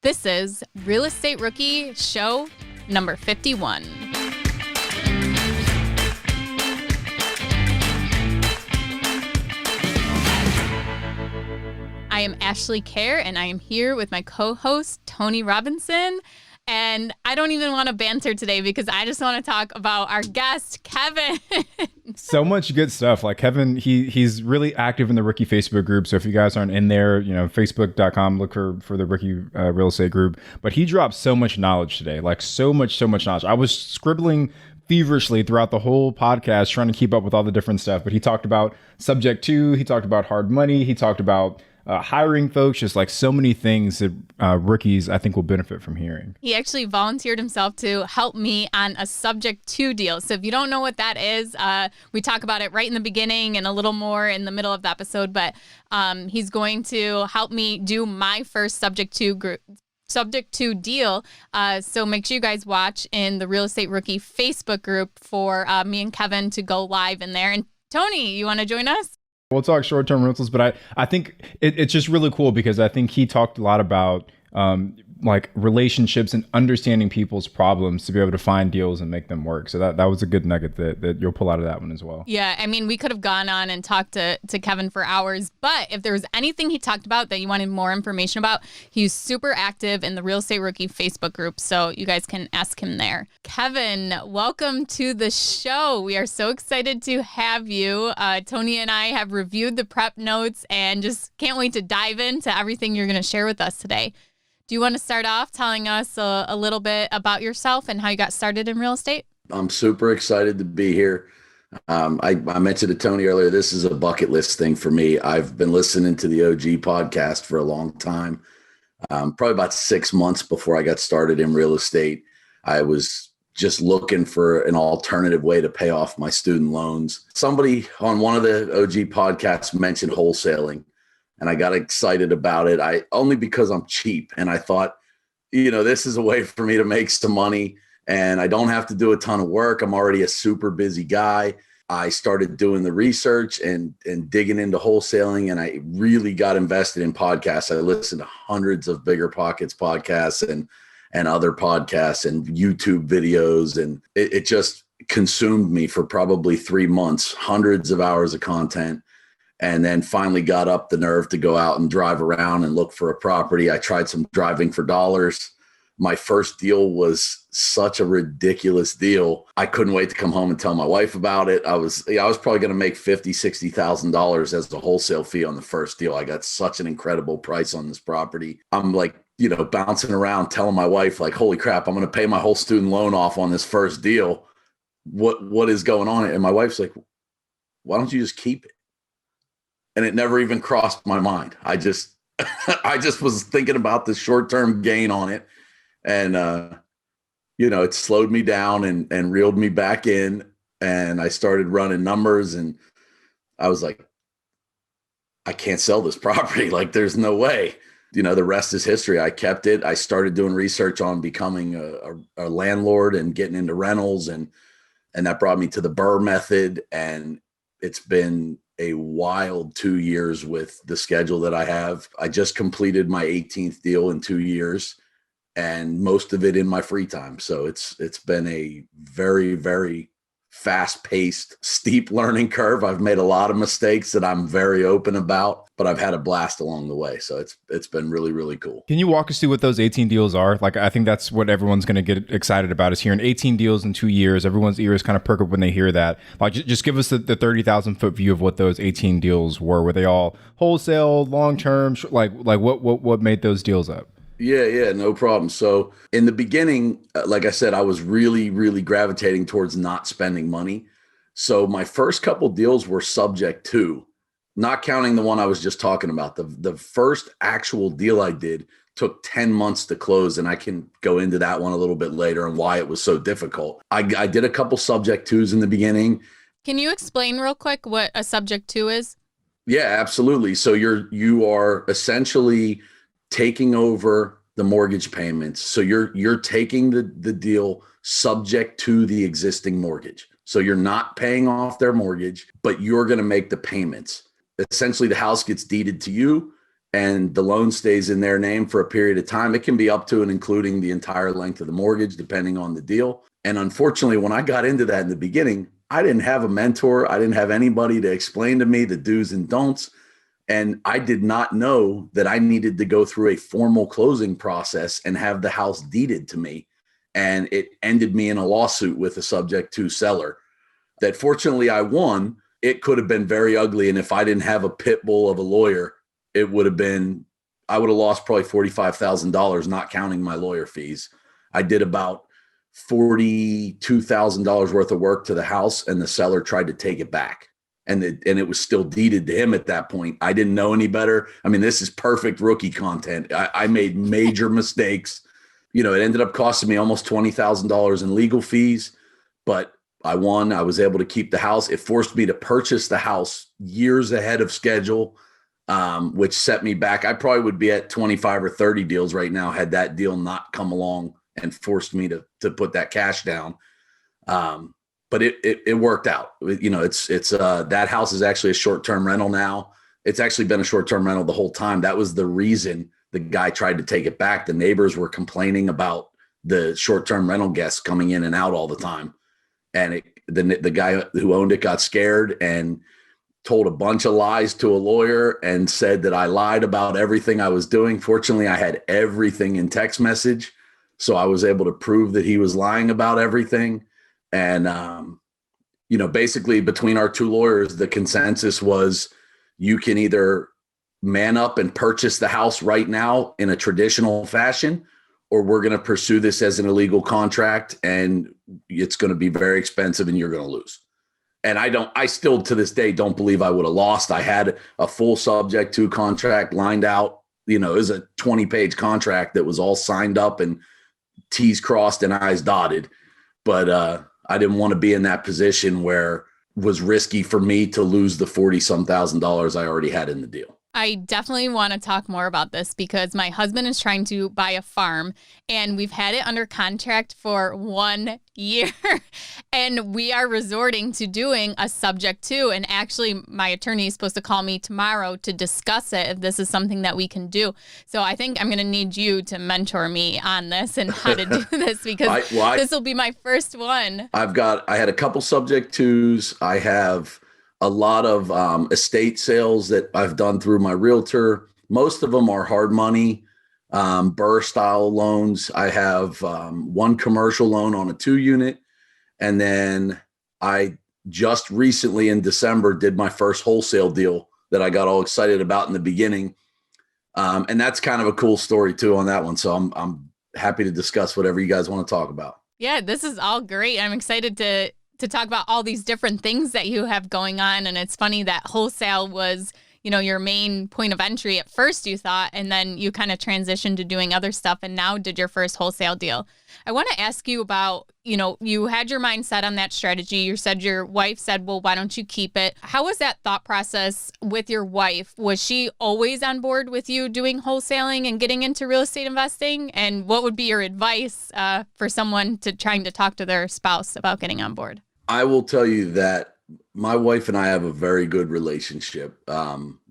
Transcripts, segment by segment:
This is Real Estate Rookie Show number 51. I am Ashley Kerr, and I am here with my co-host, Tony Robinson. And I don't even want to banter today because I just want to talk about our guest, Kevin. So much good stuff. Like Kevin, he's really active in the Rookie Facebook group. So if you guys aren't in there, facebook.com, look for the Rookie Real Estate group. But he dropped so much knowledge today, like so much knowledge. I was scribbling feverishly throughout the whole podcast trying to keep up with all the different stuff. But he talked about subject to, he talked about hard money, he talked about hiring folks, just like so many things that rookies I think will benefit from hearing. He actually volunteered himself to help me on a subject to deal. So if you don't know what that is, we talk about it right in the beginning and a little more in the middle of the episode, but he's going to help me do my first subject to deal. So make sure you guys watch in the Real Estate Rookie Facebook group for me and Kevin to go live in there. And Tony, you want to join us? We'll talk short-term rentals, but I think it's just really cool because I think he talked a lot about like relationships and understanding people's problems to be able to find deals and make them work. So that was a good nugget that you'll pull out of that one as well. Yeah, I mean, we could have gone on and talked to Kevin for hours, but if there was anything he talked about that you wanted more information about, he's super active in the Real Estate Rookie Facebook group, so you guys can ask him there. Kevin, welcome to the show. We are so excited to have you. Tony and I have reviewed the prep notes and just can't wait to dive into everything you're going to share with us today. Do you want to start off telling us a little bit about yourself and how you got started in real estate? I'm super excited to be here. I mentioned to Tony earlier, this is a bucket list thing for me. I've been listening to the OG podcast for a long time, probably about 6 months before I got started in real estate. I was just looking for an alternative way to pay off my student loans. Somebody on one of the OG podcasts mentioned wholesaling. And I got excited about it. Only because I'm cheap. And I thought, this is a way for me to make some money and I don't have to do a ton of work. I'm already a super busy guy. I started doing the research and digging into wholesaling, and I really got invested in podcasts. I listened to hundreds of BiggerPockets podcasts and other podcasts and YouTube videos. And it just consumed me for probably 3 months, hundreds of hours of content. And then finally got up the nerve to go out and drive around and look for a property. I tried some driving for dollars. My first deal was such a ridiculous deal. I couldn't wait to come home and tell my wife about it. I was probably going to make $50,000, $60,000 as a wholesale fee on the first deal. I got such an incredible price on this property. I'm like, bouncing around telling my wife, like, holy crap, I'm going to pay my whole student loan off on this first deal. What is going on? And my wife's like, why don't you just keep it? And it never even crossed my mind. I just was thinking about the short-term gain on it. And, it slowed me down and reeled me back in. And I started running numbers and I was like, I can't sell this property. Like, there's no way. The rest is history. I kept it. I started doing research on becoming a landlord and getting into rentals. And that brought me to the Burr method. And it's been a wild 2 years with the schedule that I have. I just completed my 18th deal in 2 years and most of it in my free time. So it's been a very, very fast-paced, steep learning curve. I've made a lot of mistakes that I'm very open about, but I've had a blast along the way. So it's been really, really cool. Can you walk us through what those 18 deals are? Like, I think that's what everyone's going to get excited about is hearing 18 deals in 2 years. Everyone's ears kind of perk up when they hear that. Like, just give us the 30,000 foot view of what those 18 deals were. Were they all wholesale, long-term? Like what made those deals up? Yeah, no problem. So in the beginning, like I said, I was really, really gravitating towards not spending money. So my first couple deals were subject to, not counting the one I was just talking about. The first actual deal I did took 10 months to close, and I can go into that one a little bit later and why it was so difficult. I did a couple subject twos in the beginning. Can you explain real quick what a subject to is? Yeah, absolutely. So you are essentially taking over the mortgage payments. So you're taking the deal subject to the existing mortgage. So you're not paying off their mortgage, but you're going to make the payments. Essentially, the house gets deeded to you and the loan stays in their name for a period of time. It can be up to and including the entire length of the mortgage, depending on the deal. And unfortunately, when I got into that in the beginning, I didn't have a mentor. I didn't have anybody to explain to me the do's and don'ts. And I did not know that I needed to go through a formal closing process and have the house deeded to me. And it ended me in a lawsuit with a subject to seller that fortunately I won. It could have been very ugly. And if I didn't have a pit bull of a lawyer, I would have lost probably $45,000, not counting my lawyer fees. I did about $42,000 worth of work to the house, and the seller tried to take it back. And it was still deeded to him at that point. I didn't know any better. I mean, this is perfect rookie content. I made major mistakes. It ended up costing me almost $20,000 in legal fees, but I won. I was able to keep the house. It forced me to purchase the house years ahead of schedule, which set me back. I probably would be at 25 or 30 deals right now had that deal not come along and forced me to put that cash down. But it worked out. It's that house is actually a short-term rental now. It's actually been a short-term rental the whole time. That was the reason the guy tried to take it back. The neighbors were complaining about the short-term rental guests coming in and out all the time. And the guy who owned it got scared and told a bunch of lies to a lawyer and said that I lied about everything I was doing. Fortunately, I had everything in text message, so I was able to prove that he was lying about everything. And, basically between our two lawyers, the consensus was you can either man up and purchase the house right now in a traditional fashion, or we're going to pursue this as an illegal contract and it's going to be very expensive and you're going to lose. And I still to this day don't believe I would have lost. I had a full subject to contract lined out. It was a 20-page contract that was all signed up and T's crossed and I's dotted. But I didn't want to be in that position where it was risky for me to lose the $40-some thousand I already had in the deal. I definitely want to talk more about this because my husband is trying to buy a farm and we've had it under contract for 1 year and we are resorting to doing a subject to. And actually my attorney is supposed to call me tomorrow to discuss it if this is something that we can do. So I think I'm going to need you to mentor me on this and how to do this because this will be my first one. I had a couple subject twos. I have a lot of estate sales that I've done through my realtor. Most of them are hard money, BRRRR style loans. I have one commercial loan on a 2-unit. And then I just recently in December did my first wholesale deal that I got all excited about in the beginning. And that's kind of a cool story too on that one. So I'm happy to discuss whatever you guys want to talk about. Yeah, this is all great. I'm excited to talk about all these different things that you have going on. And it's funny that wholesale was, your main point of entry at first, you thought, and then you kind of transitioned to doing other stuff and now did your first wholesale deal. I want to ask you about, you had your mindset on that strategy. You said your wife said, well, why don't you keep it? How was that thought process with your wife? Was she always on board with you doing wholesaling and getting into real estate investing? And what would be your advice for someone trying to talk to their spouse about getting on board? I will tell you that my wife and I have a very good relationship.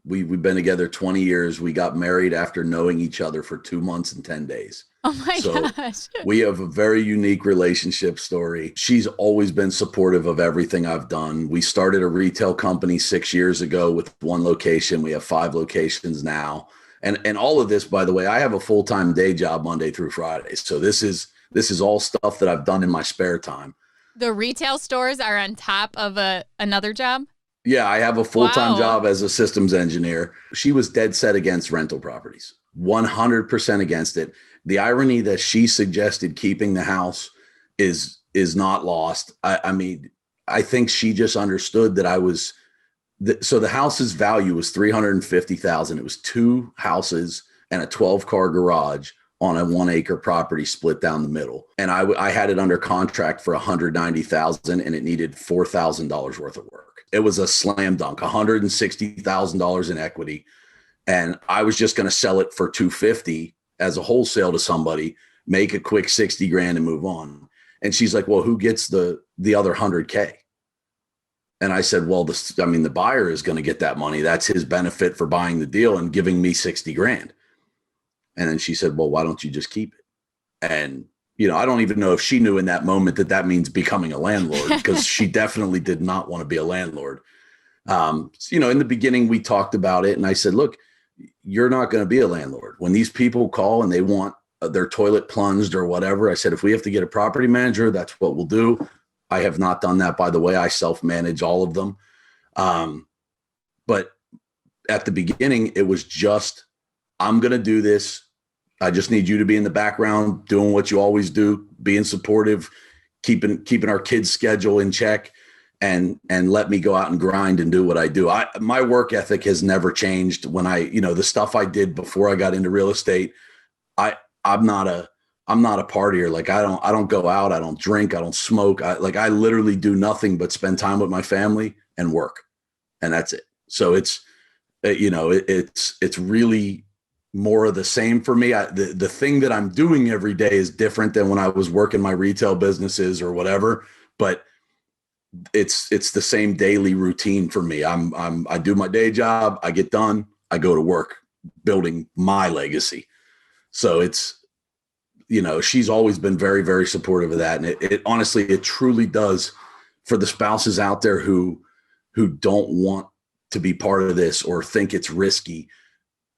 We've been together 20 years. We got married after knowing each other for 2 months and 10 days. Oh my gosh. We have a very unique relationship story. She's always been supportive of everything I've done. We started a retail company 6 years ago with one location. We have 5 locations now. And all of this, by the way, I have a full-time day job Monday through Friday. So this is all stuff that I've done in my spare time. The retail stores are on top of another job? Yeah, I have a full-time job as a systems engineer. She was dead set against rental properties, 100% against it. The irony that she suggested keeping the house is not lost. I mean, I think she just understood that I was. So the house's value was $350,000. It was 2 houses and a 12-car garage on a 1-acre property split down the middle. And I had it under contract for $190,000 and it needed $4,000 worth of work. It was a slam dunk, $160,000 in equity. And I was just going to sell it for $250,000 as a wholesale to somebody, make a quick $60,000 and move on. And she's like, well, who gets the other $100K? And I said, well, the buyer is going to get that money. That's his benefit for buying the deal and giving me 60 grand. And then she said, well, why don't you just keep it? And, I don't even know if she knew in that moment that means becoming a landlord, because she definitely did not want to be a landlord. In the beginning, we talked about it, and I said, look, you're not going to be a landlord. When these people call and they want their toilet plunged or whatever, I said, if we have to get a property manager, that's what we'll do. I have not done that, by the way. I self-manage all of them. But at the beginning, it was just, I'm going to do this. I just need you to be in the background, doing what you always do, being supportive, keeping our kids' schedule in check, and let me go out and grind and do what I do. My work ethic has never changed. When the stuff I did before I got into real estate, I'm not a partier. Like I don't go out, I don't drink, I don't smoke. I literally do nothing but spend time with my family and work, and that's it. So it's really more of the same for me. The thing that I'm doing every day is different than when I was working my retail businesses or whatever, but it's the same daily routine for me. I do my day job, I get done, I go to work building my legacy. So it's, she's always been very, very supportive of that. And it honestly, it truly does, for the spouses out there who don't want to be part of this or think it's risky.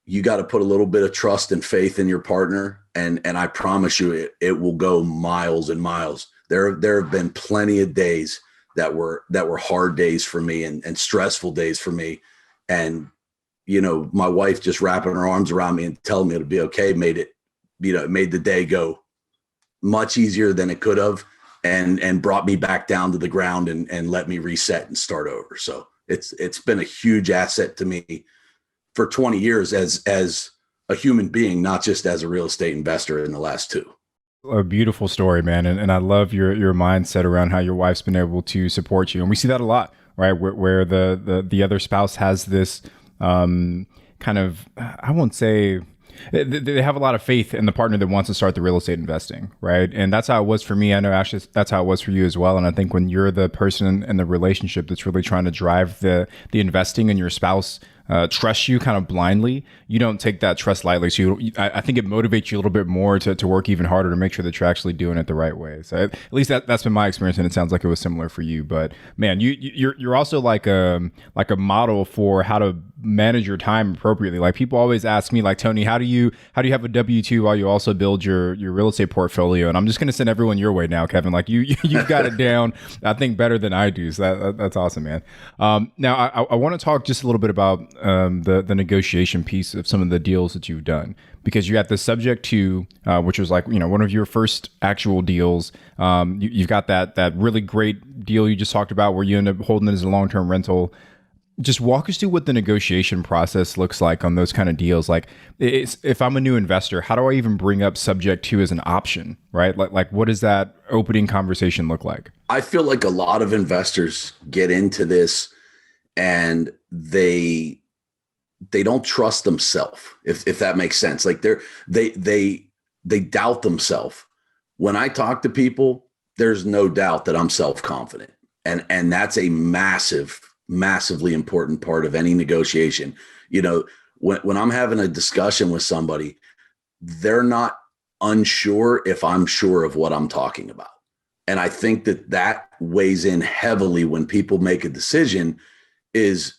You got to put a little bit of trust and faith in your partner. And I promise you, it will go miles and miles. There have been plenty of days that were hard days for me and stressful days for me. And, my wife just wrapping her arms around me and telling me it'll be okay made the day go much easier than it could have, and brought me back down to the ground and let me reset and start over. So it's been a huge asset to me for 20 years as a human being, not just as a real estate investor in the last 2. A beautiful story, man. And I love your mindset around how your wife's been able to support you. And we see that a lot, right? Where the other spouse has this kind of, I won't say, they have a lot of faith in the partner that wants to start the real estate investing, right? And that's how it was for me. I know, Ashley, that's how it was for you as well. And I think when you're the person in the relationship that's really trying to drive the investing, and your spouse trusts you kind of blindly, you don't take that trust lightly. So I think it motivates you a little bit more to work even harder to make sure that you're actually doing it the right way. So at least that's been my experience, and it sounds like it was similar for you. But man, you're also like a model for how to manage your time appropriately. Like people always ask me, like, Tony, how do you have a W-2 while you also build your real estate portfolio? And I'm just going to send everyone your way now, Kevin. Like you've got it down, I think, better than I do. So that's awesome, man. Now I want to talk just a little bit about the negotiation piece of some of the deals that you've done, because you had the subject to, which was like, one of your first actual deals. You've got that really great deal you just talked about where you end up holding it as a long-term rental. Just walk us through what the negotiation process looks like on those kind of deals. Like if I'm a new investor, how do I even bring up subject to as an option, right? Like what does that opening conversation look like? I feel like a lot of investors get into this and they don't trust themselves, if that makes sense. Like they doubt themselves. When I talk to people, there's no doubt that I'm self-confident. And that's a massively important part of any negotiation. When I'm having a discussion with somebody, they're not unsure if I'm sure of what I'm talking about. And I think that weighs in heavily when people make a decision. Is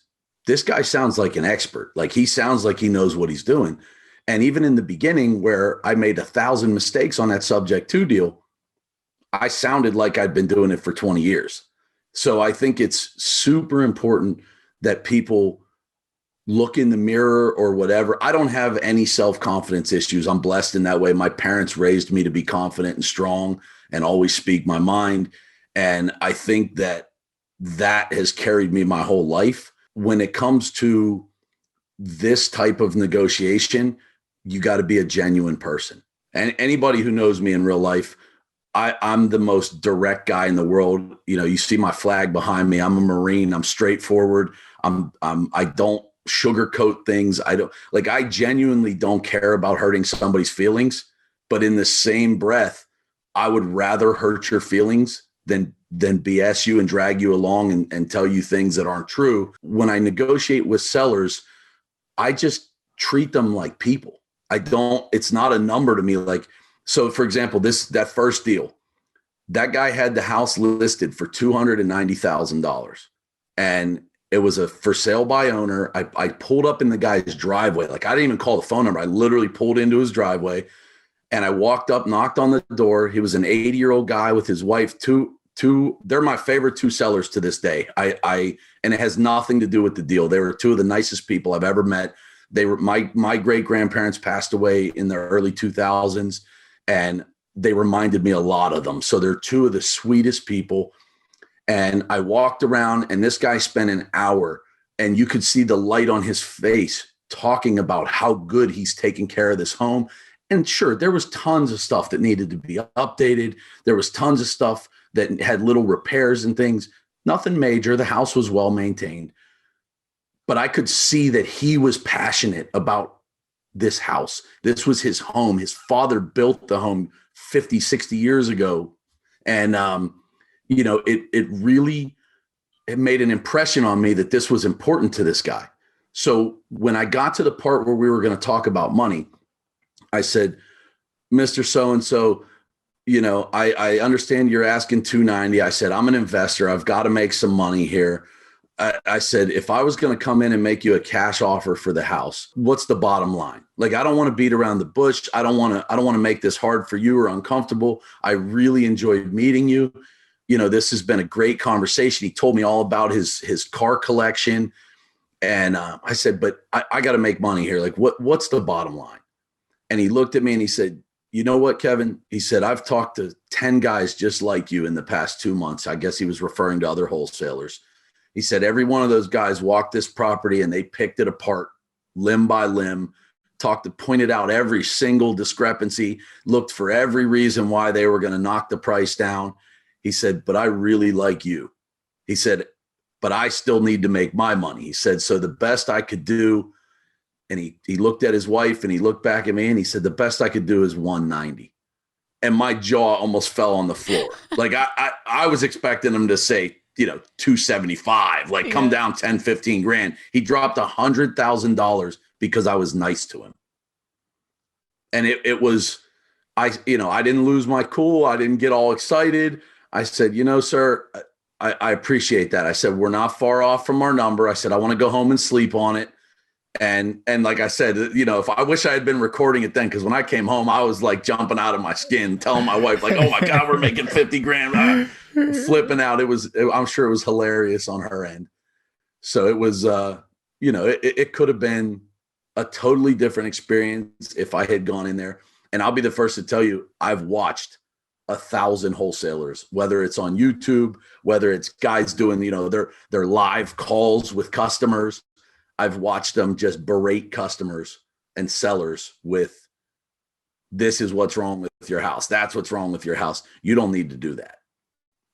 this guy sounds like an expert. Like he sounds like he knows what he's doing. And even in the beginning, where I made 1,000 mistakes on that subject to deal, I sounded like I'd been doing it for 20 years. So I think it's super important that people look in the mirror or whatever. I don't have any self-confidence issues. I'm blessed in that way. My parents raised me to be confident and strong and always speak my mind. And I think that has carried me my whole life. When it comes to this type of negotiation, you got to be a genuine person. And anybody who knows me in real life, I'm the most direct guy in the world. You see my flag behind me. I'm a Marine. I'm straightforward. I don't sugarcoat things. I genuinely don't care about hurting somebody's feelings, but in the same breath, I would rather hurt your feelings than than BS you and drag you along and tell you things that aren't true. When I negotiate with sellers, I just treat them like people. It's not a number to me. Like, so for example, that first deal, that guy had the house listed for $290,000 and it was a for sale by owner. I pulled up in the guy's driveway. Like, I didn't even call the phone number. I literally pulled into his driveway and I walked up, knocked on the door. He was an 80-year-old guy with his wife, they're my favorite two sellers to this day. And it has nothing to do with the deal. They were two of the nicest people I've ever met. They were my great-grandparents passed away in the early 2000s, and they reminded me a lot of them. So they're two of the sweetest people. And I walked around and this guy spent an hour and you could see the light on his face talking about how good he's taking care of this home. And sure, there was tons of stuff that needed to be updated. There was tons of stuff that had little repairs and things, nothing major. The house was well maintained, but I could see that he was passionate about this house. This was his home. His father built the home 50, 60 years ago. And, it made an impression on me that this was important to this guy. So when I got to the part where we were going to talk about money, I said, Mr. So-and-so, I understand you're asking 290. I said, I'm an investor. I've got to make some money here. I said, if I was going to come in and make you a cash offer for the house, what's the bottom line? Like, I don't want to beat around the bush. I don't want to make this hard for you or uncomfortable. I really enjoyed meeting you. This has been a great conversation. He told me all about his car collection. And I said, but I got to make money here. Like, what's the bottom line? And he looked at me and he said, you know what, Kevin? He said, I've talked to 10 guys just like you in the past 2 months. I guess he was referring to other wholesalers. He said, every one of those guys walked this property and they picked it apart limb by limb, pointed out every single discrepancy, looked for every reason why they were going to knock the price down. He said, but I really like you. He said, but I still need to make my money. He said, so the best I could do, and he looked at his wife and he looked back at me and he said, the best I could do is 190. And my jaw almost fell on the floor. Like I was expecting him to say, 275, like come down 10, 15 grand. He dropped $100,000 because I was nice to him. And it was, I didn't lose my cool. I didn't get all excited. I said, sir, I appreciate that. I said, we're not far off from our number. I said, I want to go home and sleep on it. And like I said, if I wish I had been recording it then, because when I came home, I was like jumping out of my skin, telling my wife, like, oh my God, we're making 50 grand, flipping out. I'm sure it was hilarious on her end. So it was, it could have been a totally different experience if I had gone in there. And I'll be the first to tell you, I've watched 1,000 wholesalers, whether it's on YouTube, whether it's guys doing, their live calls with customers. I've watched them just berate customers and sellers with, this is what's wrong with your house. That's what's wrong with your house. You don't need to do that.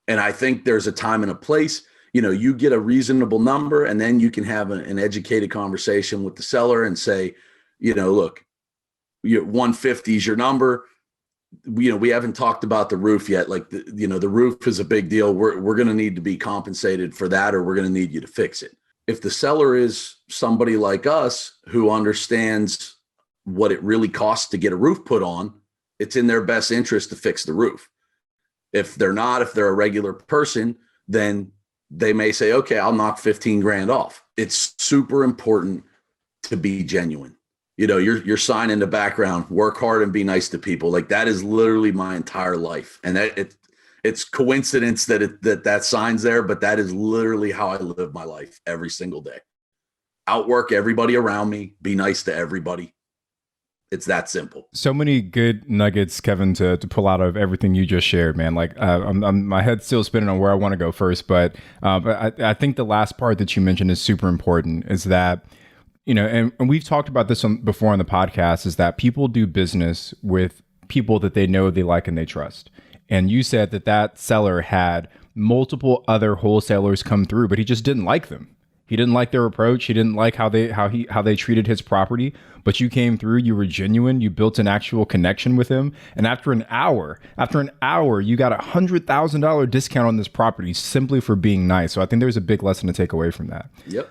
And I think there's a time and a place, you get a reasonable number and then you can have an educated conversation with the seller and say, look, 150 is your number. We haven't talked about the roof yet. Like, the roof is a big deal. We're going to need to be compensated for that, or we're going to need you to fix it. If the seller is somebody like us who understands what it really costs to get a roof put on, it's in their best interest to fix the roof. If they're a regular person, then they may say, okay, I'll knock 15 grand off. It's super important to be genuine. Your sign in the background, work hard and be nice to people. Like, that is literally my entire life. And it's coincidence that sign's there, but that is literally how I live my life every single day. Outwork everybody around me, be nice to everybody. It's that simple. So many good nuggets, Kevin, to pull out of everything you just shared, man. Like, my head's still spinning on where I want to go first, but I think the last part that you mentioned is super important. Is that, and we've talked about this before on the podcast, is that people do business with people that they know, they like, and they trust. And you said that seller had multiple other wholesalers come through, but he just didn't like them. He didn't like their approach. He didn't like how they treated his property. But you came through. You were genuine. You built an actual connection with him. And after an hour, you got $100,000 discount on this property simply for being nice. So I think there's a big lesson to take away from that. Yep.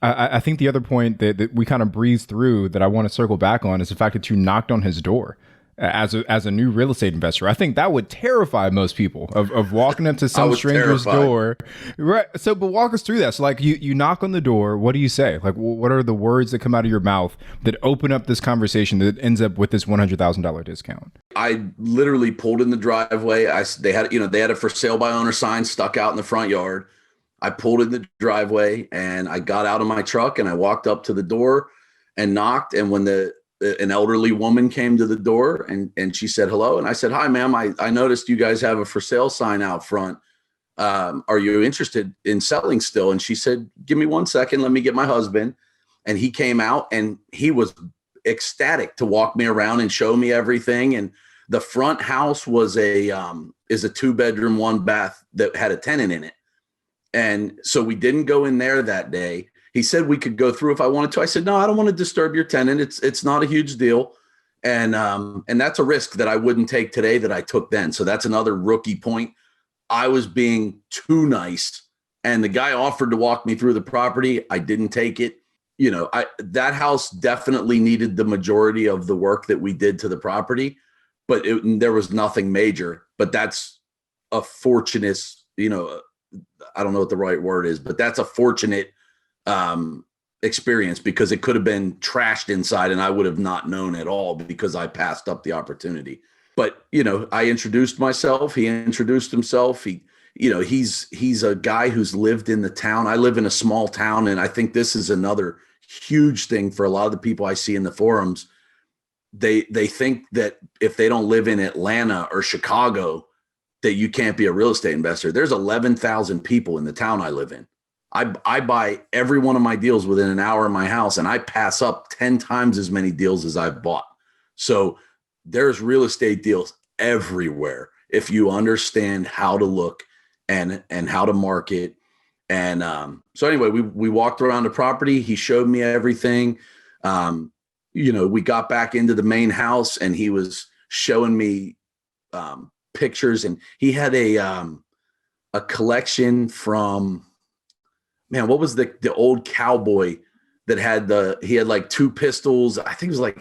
I think the other point that we kind of breezed through that I want to circle back on is the fact that you knocked on his door as a new real estate investor. I think that would terrify most people of walking up to some stranger's door. Right. So, but walk us through that. So like you knock on the door. What do you say? Like, what are the words that come out of your mouth that open up this conversation that ends up with this $100,000 discount? I literally pulled in the driveway. They had a for sale by owner sign stuck out in the front yard. I pulled in the driveway and I got out of my truck and I walked up to the door and knocked. And when an elderly woman came to the door and she said hello, and I said, "Hi, ma'am. I noticed you guys have a for sale sign out front. Are you interested in selling still?" And she said, "Give me 1 second. Let me get my husband." And he came out and he was ecstatic to walk me around and show me everything. And the front house was is a 2-bedroom, 1-bath that had a tenant in it. And so we didn't go in there that day. He said we could go through if I wanted to. I said, "No, I don't want to disturb your tenant. It's not a huge deal." And that's a risk that I wouldn't take today that I took then. So that's another rookie point. I was being too nice, and the guy offered to walk me through the property. I didn't take it. That house definitely needed the majority of the work that we did to the property, but there was nothing major. But that's a fortunate, I don't know what the right word is, but that's a fortunate experience, because it could have been trashed inside and I would have not known at all because I passed up the opportunity. But, I introduced myself. He introduced himself. He's a guy who's lived in the town. I live in a small town. And I think this is another huge thing for a lot of the people I see in the forums. They think that if they don't live in Atlanta or Chicago, that you can't be a real estate investor. There's 11,000 people in the town I live in. I buy every one of my deals within an hour of my house, and I pass up 10 times as many deals as I've bought. So there's real estate deals everywhere if you understand how to look and how to market. And so anyway, we walked around the property. He showed me everything. We got back into the main house and he was showing me pictures, and he had a collection from, man, what was the old cowboy that he had like 2 pistols. I think it was like,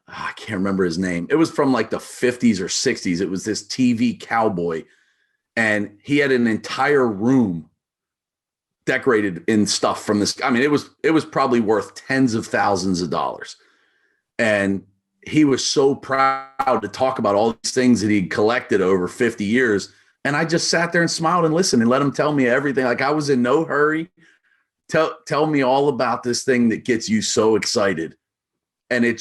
I can't remember his name. It was from like the 50s or 60s. It was this TV cowboy, and he had an entire room decorated in stuff from this. I mean, it was probably worth tens of thousands of dollars. And he was so proud to talk about all these things that he'd collected over 50 years. And I just sat there and smiled and listened and let him tell me everything. Like, I was in no hurry. Tell me all about this thing that gets you so excited. And I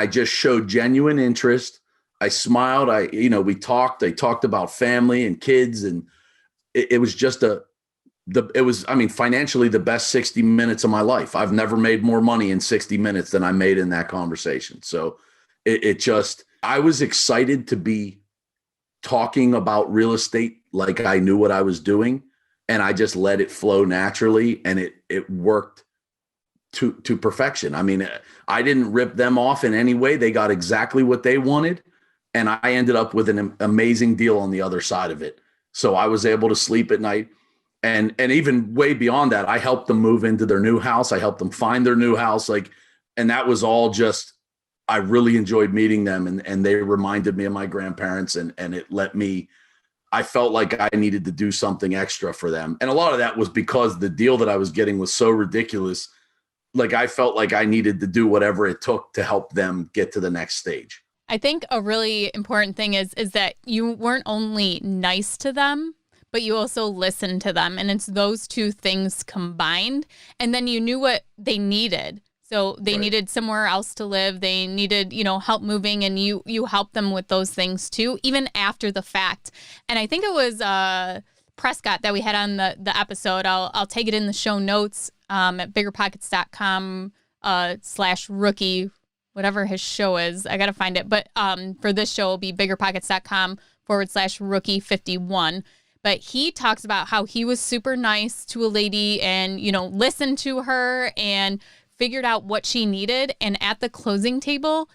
just showed genuine interest. I smiled. We talked. I talked about family and kids. And it was just financially the best 60 minutes of my life. I've never made more money in 60 minutes than I made in that conversation. So I was excited to be talking about real estate like I knew what I was doing, and I just let it flow naturally, and it worked to perfection. I mean, I didn't rip them off in any way. They got exactly what they wanted, and I ended up with an amazing deal on the other side of it. So I was able to sleep at night. And even way beyond that, I helped them move into their new house. I helped them find their new house. And that was all just, I really enjoyed meeting them, and they reminded me of my grandparents, and I felt like I needed to do something extra for them. And a lot of that was because the deal that I was getting was so ridiculous. Like, I felt like I needed to do whatever it took to help them get to the next stage. I think a really important thing is that you weren't only nice to them, but you also listened to them. And it's those two things combined. And then you knew what they needed. So they needed somewhere else to live. They needed, help moving, and you helped them with those things too, even after the fact. And I think it was Prescott that we had on the episode. I'll take it in the show notes at biggerpockets.com/rookie, whatever his show is. I got to find it. But for this show, it'll be biggerpockets.com/rookie51. but he talks about how he was super nice to a lady and, listened to her and figured out what she needed. And at the closing table,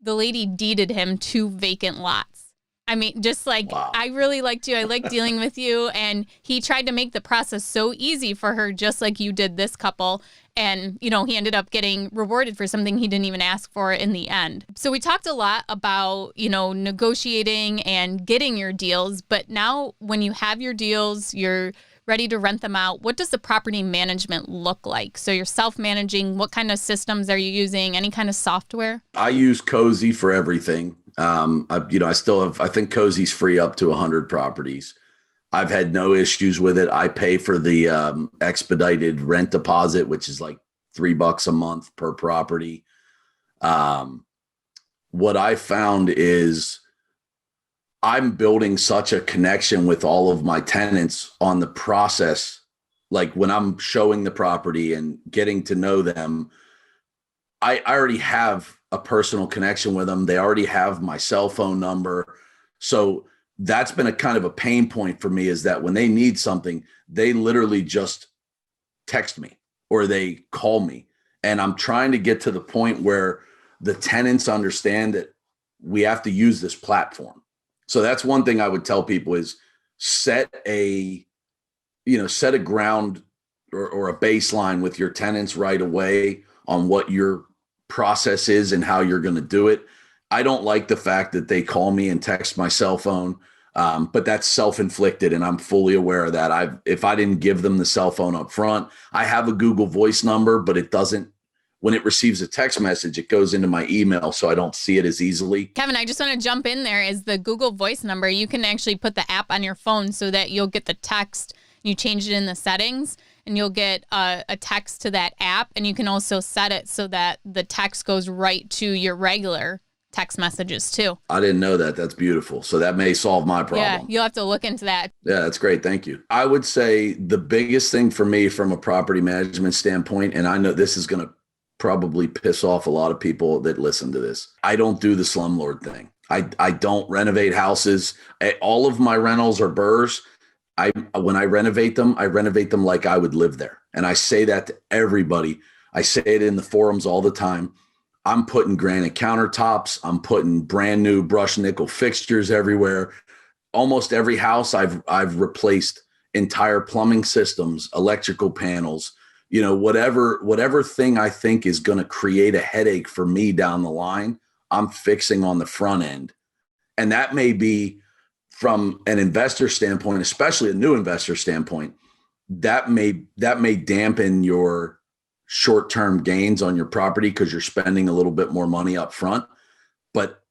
the lady deeded him 2 vacant lots. I mean, just like, wow. I really liked you. I like dealing with you. And he tried to make the process so easy for her, just like you did this couple. And, he ended up getting rewarded for something he didn't even ask for in the end. So we talked a lot about, negotiating and getting your deals. But now when you have your deals, you're ready to rent them out. What does the property management look like? So you're self-managing. What kind of systems are you using? Any kind of software? I use Cozy for everything. I think Cozy's free up to 100 properties. I've had no issues with it. I pay for the expedited rent deposit, which is like $3 a month per property. What I found is I'm building such a connection with all of my tenants on the process. Like when I'm showing the property and getting to know them, I already have a personal connection with them. They already have my cell phone number. So that's been a kind of a pain point for me, is that when they need something, they literally just text me or they call me. And I'm trying to get to the point where the tenants understand that we have to use this platform. So that's one thing I would tell people is set a ground or a baseline with your tenants right away on what your process is and how you're going to do it. I don't like the fact that they call me and text my cell phone, but that's self-inflicted, and I'm fully aware of that. If I didn't give them the cell phone up front, I have a Google Voice number, but it doesn't. When it receives a text message, it goes into my email, so I don't see it as easily. Kevin, I just want to jump in there. Is the Google Voice number, you can actually put the app on your phone so that you'll get the text. You change it in the settings, and you'll get a text to that app. And you can also set it so that the text goes right to your regular text messages too. I didn't know that. That's beautiful. So that may solve my problem. Yeah, you'll have to look into that. Yeah, that's great. Thank you. I would say the biggest thing for me from a property management standpoint, and I know this is going to probably piss off a lot of people that listen to this, I don't do the slumlord thing. I don't renovate houses. All of my rentals are BRRRRs. When I renovate them like I would live there. And I say that to everybody. I say it in the forums all the time. I'm putting granite countertops. I'm putting brand new brushed nickel fixtures everywhere. Almost every house I've replaced entire plumbing systems, electrical panels, whatever thing I think is going to create a headache for me down the line, I'm fixing on the front end. And that may be, from an investor standpoint, especially a new investor standpoint, that may dampen your short-term gains on your property because you're spending a little bit more money up front. But,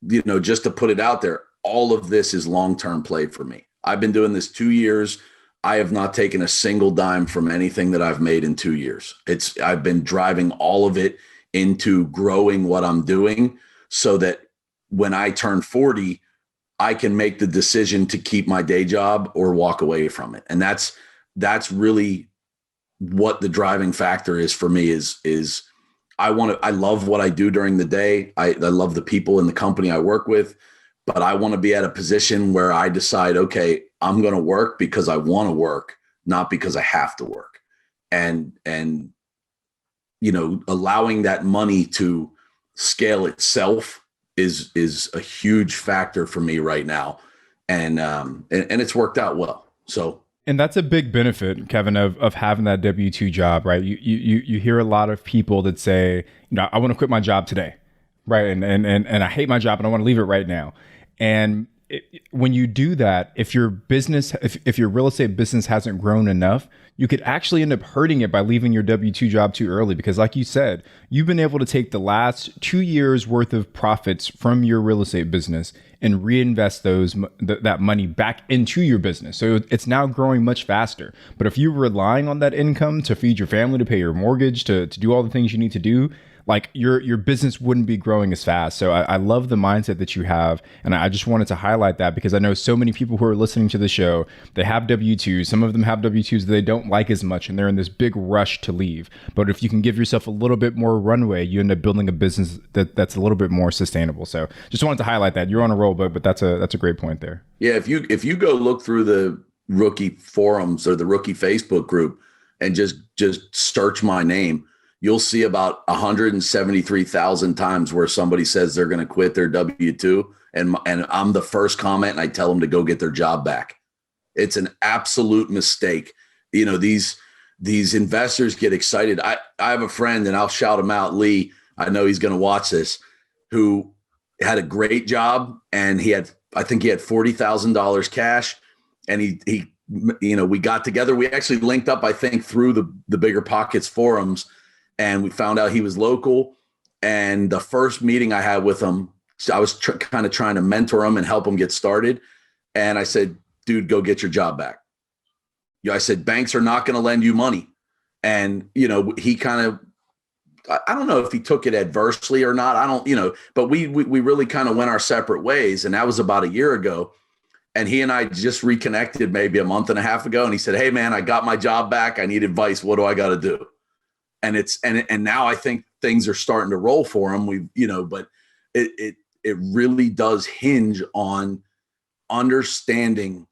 just to put it out there, all of this is long-term play for me. I've been doing this 2 years. I have not taken a single dime from anything that I've made in 2 years. I've been driving all of it into growing what I'm doing so that when I turn 40, I can make the decision to keep my day job or walk away from it. And that's really what the driving factor is for me is I love what I do during the day. I love the people in the company I work with, but I want to be at a position where I decide, okay, I'm going to work because I want to work, not because I have to work. And allowing that money to scale itself is a huge factor for me right now. And it's worked out well. So, and that's a big benefit, Kevin, of having that W-2 job, right? You hear a lot of people that say, I want to quit my job today, right? And I hate my job and I want to leave it right now. And when you do that, if your business, if your real estate business hasn't grown enough, you could actually end up hurting it by leaving your W-2 job too early. Because like you said, you've been able to take the last 2 years worth of profits from your real estate business and reinvest that money back into your business. So it's now growing much faster. But if you're relying on that income to feed your family, to pay your mortgage, to do all the things you need to do, like your business wouldn't be growing as fast. So I love the mindset that you have, and I just wanted to highlight that because I know so many people who are listening to the show, they have W-2s. Some of them have W-2s that they don't like as much, and they're in this big rush to leave. But if you can give yourself a little bit more runway, you end up building a business that's a little bit more sustainable. So just wanted to highlight that. You're on a roll, but that's a great point there. Yeah, if you go look through the rookie forums or the rookie Facebook group and just search my name, you'll see about 173,000 times where somebody says they're going to quit their W-2, and I'm the first comment, and I tell them to go get their job back. It's an absolute mistake. You know, these investors get excited. I have a friend, and I'll shout him out, Lee. I know he's going to watch this, who had a great job, and I think he had $40,000 cash, and he we got together. We actually linked up, I think, through the BiggerPockets forums, and we found out he was local. And the first meeting I had with him, I was kind of trying to mentor him and help him get started. And I said, dude, go get your job back. I said, banks are not going to lend you money. And, he kind of, I don't know if he took it adversely or not. I don't, but we really kind of went our separate ways. And that was about a year ago. And he and I just reconnected maybe a month and a half ago. And he said, hey man, I got my job back. I need advice. What do I got to do? And now I think things are starting to roll for him. But it really does hinge on understanding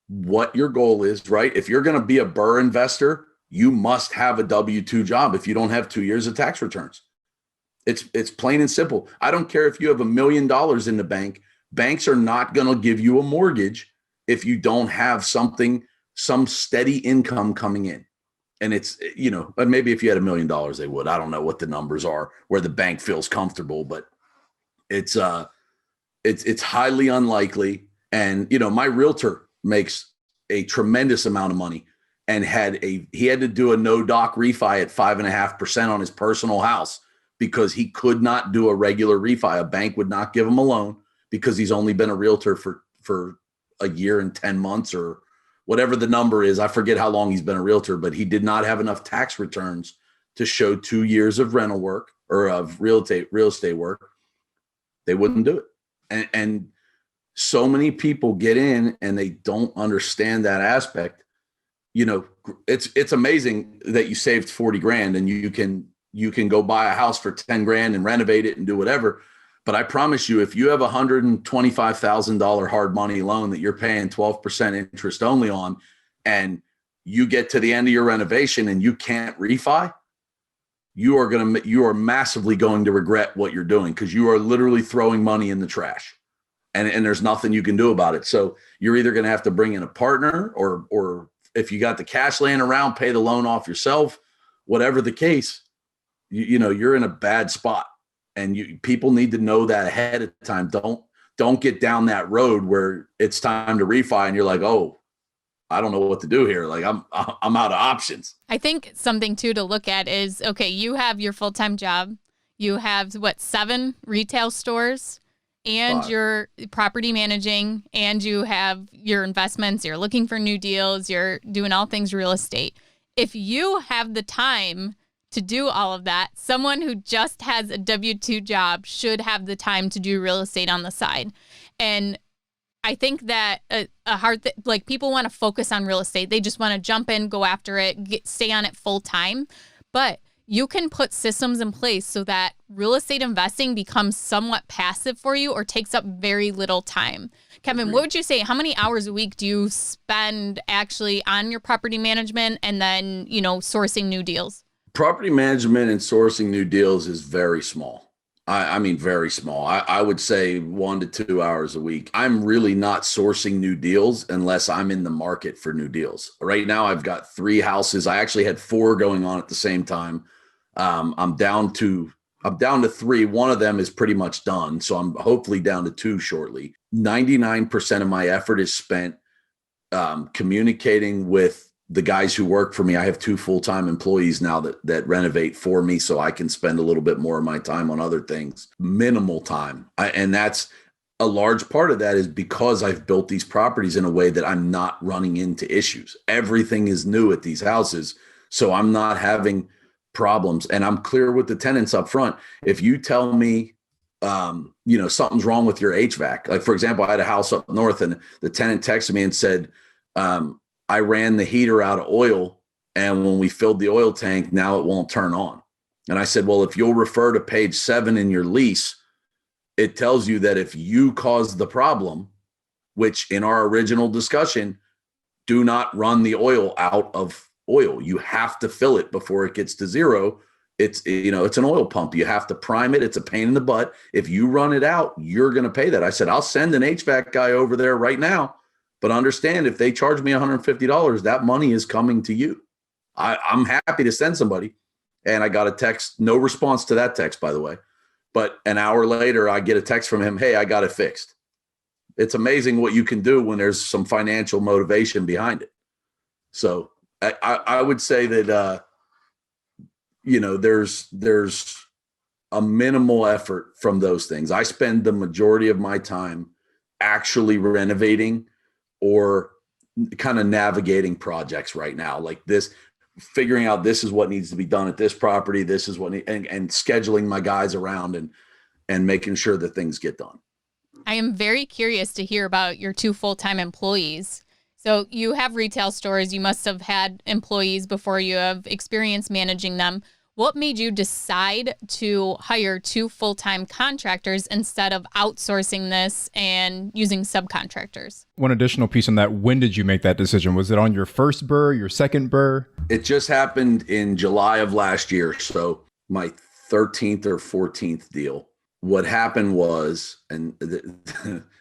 what your goal is, right? If you're going to be a Burr investor, you must have a W-2 job if you don't have 2 years of tax returns. It's plain and simple. I don't care if you have $1 million in the bank. Banks are not going to give you a mortgage if you don't have some steady income coming in. And it's, maybe if you had $1 million, they would. I don't know what the numbers are where the bank feels comfortable, but it's highly unlikely. And, my realtor makes a tremendous amount of money, and he had to do a no doc refi at 5.5% on his personal house because he could not do a regular refi. A bank would not give him a loan because he's only been a realtor for a year and 10 months or whatever the number is. I forget how long he's been a realtor, but he did not have enough tax returns to show 2 years of rental work or of real estate work. They wouldn't do it. And so many people get in and they don't understand that aspect. It's amazing that you saved 40 grand and you can go buy a house for 10 grand and renovate it and do whatever. But I promise you, if you have a $125,000 hard money loan that you're paying 12% interest only on, and you get to the end of your renovation and you can't refi, you are massively going to regret what you're doing, because you are literally throwing money in the trash, and there's nothing you can do about it. So you're either going to have to bring in a partner, or if you got the cash laying around, pay the loan off yourself. Whatever the case, you're in a bad spot. And people need to know that ahead of time. Don't get down that road where it's time to refi and you're like, oh, I don't know what to do here. Like I'm out of options. I think something too to look at is, okay, you have your full-time job. You have 7 retail stores, and you're property managing, and you have your investments. You're looking for new deals. You're doing all things real estate. If you have the time to do all of that, someone who just has a W-2 job should have the time to do real estate on the side. And I think that people want to focus on real estate. They just want to jump in, go after it, stay on it full time. But you can put systems in place so that real estate investing becomes somewhat passive for you or takes up very little time. Kevin, what would you say? How many hours a week do you spend actually on your property management and then, sourcing new deals? Property management and sourcing new deals is very small. I mean, very small. I would say 1 to 2 hours a week. I'm really not sourcing new deals unless I'm in the market for new deals. Right now, I've got 3 houses. I actually had 4 going on at the same time. I'm down to 3. One of them is pretty much done, so I'm hopefully down to 2 shortly. 99% of my effort is spent communicating with the guys who work for me. I have 2 full-time employees now that renovate for me, so I can spend a little bit more of my time on other things, minimal time. And that's a large part of that is because I've built these properties in a way that I'm not running into issues. Everything is new at these houses. So I'm not having problems. And I'm clear with the tenants up front. If you tell me, something's wrong with your HVAC. Like, for example, I had a house up north and the tenant texted me and said, I ran the heater out of oil. And when we filled the oil tank, now it won't turn on. And I said, well, if you'll refer to page 7 in your lease, it tells you that if you caused the problem, which in our original discussion, do not run the oil out of oil. You have to fill it before it gets to zero. It's an oil pump. You have to prime it. It's a pain in the butt. If you run it out, you're going to pay that. I said, I'll send an HVAC guy over there right now, but understand if they charge me $150, that money is coming to you. I'm happy to send somebody. And I got a text, no response to that text, by the way. But an hour later, I get a text from him, hey, I got it fixed. It's amazing what you can do when there's some financial motivation behind it. So I would say that, there's a minimal effort from those things. I spend the majority of my time actually renovating or kind of navigating projects right now, like this, figuring out this is what needs to be done at this property. This is what, and scheduling my guys around and making sure that things get done. I am very curious to hear about your 2 full-time employees. So you have retail stores. You must have had employees before you have experience managing them. What made you decide to hire 2 full-time contractors instead of outsourcing this and using subcontractors? One additional piece on that. When did you make that decision? Was it on your first BRRRR, your second BRRRR? It just happened in July of last year. So my 13th or 14th deal. What happened was, and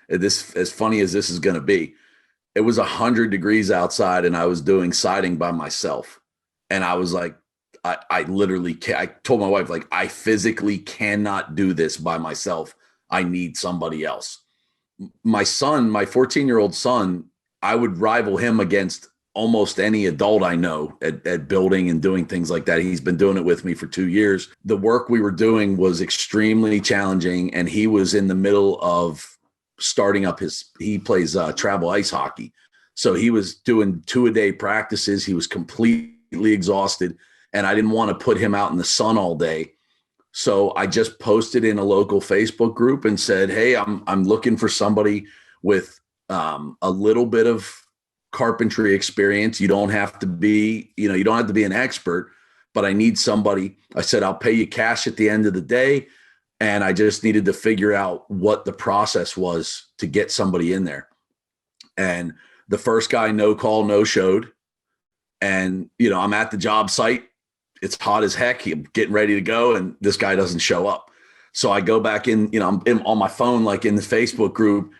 this, as funny as this is going to be, it was 100 degrees outside and I was doing siding by myself. And I was like, I literally can't. I told my wife, like, I physically cannot do this by myself. I need somebody else. My son, my 14-year-old son, I would rival him against almost any adult I know at building and doing things like that. He's been doing it with me for 2 years. The work we were doing was extremely challenging. And he was in the middle of starting up he plays travel ice hockey. So he was doing 2-a-day practices. He was completely exhausted. And I didn't want to put him out in the sun all day. So I just posted in a local Facebook group and said, hey, I'm looking for somebody with a little bit of carpentry experience. You don't have to be an expert, but I need somebody. I said, I'll pay you cash at the end of the day. And I just needed to figure out what the process was to get somebody in there. And the first guy, no call, no showed. And, I'm at the job site. It's hot as heck. I'm getting ready to go. And this guy doesn't show up. So I go back in, I'm on my phone, like in the Facebook group.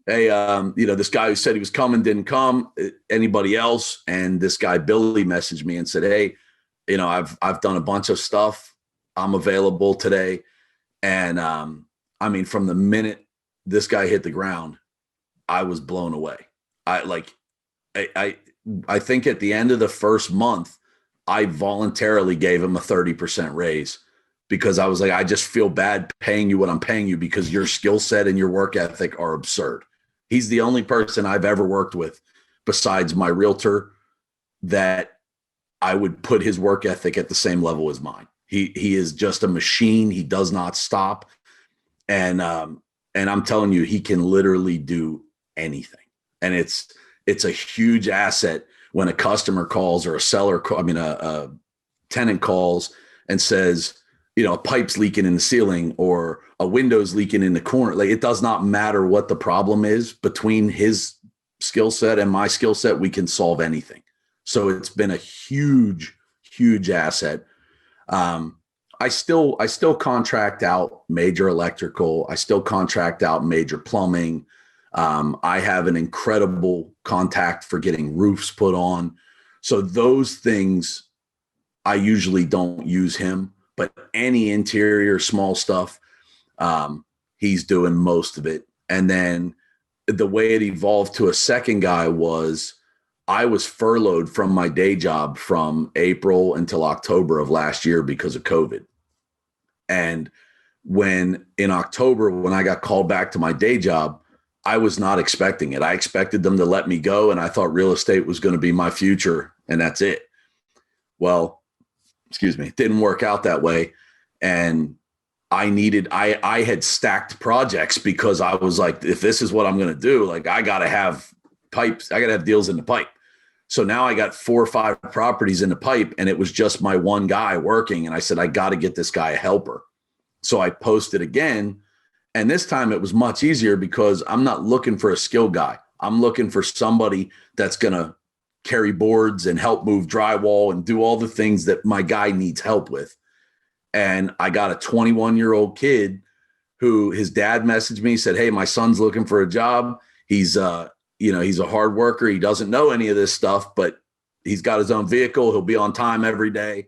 Hey, this guy who said he was coming didn't come. Anybody else? And this guy, Billy, messaged me and said, hey, I've done a bunch of stuff. I'm available today. And from the minute this guy hit the ground, I was blown away. I think at the end of the first month, I voluntarily gave him a 30% raise because I was like, I just feel bad paying you what I'm paying you because your skill set and your work ethic are absurd. He's the only person I've ever worked with besides my realtor that I would put his work ethic at the same level as mine. He is just a machine. He does not stop. And I'm telling you, he can literally do anything. And it's a huge asset when a customer calls or a tenant calls and says, a pipe's leaking in the ceiling or a window's leaking in the corner. Like, it does not matter what the problem is. Between his skill set and my skill set, we can solve anything. So it's been a huge, huge asset. I still contract out major electrical. I still contract out major plumbing. I have an incredible contact for getting roofs put on. So those things, I usually don't use him, but any interior small stuff, he's doing most of it. And then the way it evolved to a second guy was I was furloughed from my day job from April until October of last year because of COVID. And in October, when I got called back to my day job, I was not expecting it. I expected them to let me go, and I thought real estate was going to be my future, and that's it. Well, excuse me, didn't work out that way. And I had stacked projects because I was like, if this is what I'm going to do, like I got to have pipes, I got to have deals in the pipe. So now I got 4 or 5 properties in the pipe, and it was just my one guy working. And I said, I got to get this guy a helper. So I posted again. And this time it was much easier because I'm not looking for a skill guy. I'm looking for somebody that's going to carry boards and help move drywall and do all the things that my guy needs help with. And I got a 21-year-old kid who his dad messaged me, said, hey, my son's looking for a job. He's he's a hard worker. He doesn't know any of this stuff, but he's got his own vehicle. He'll be on time every day.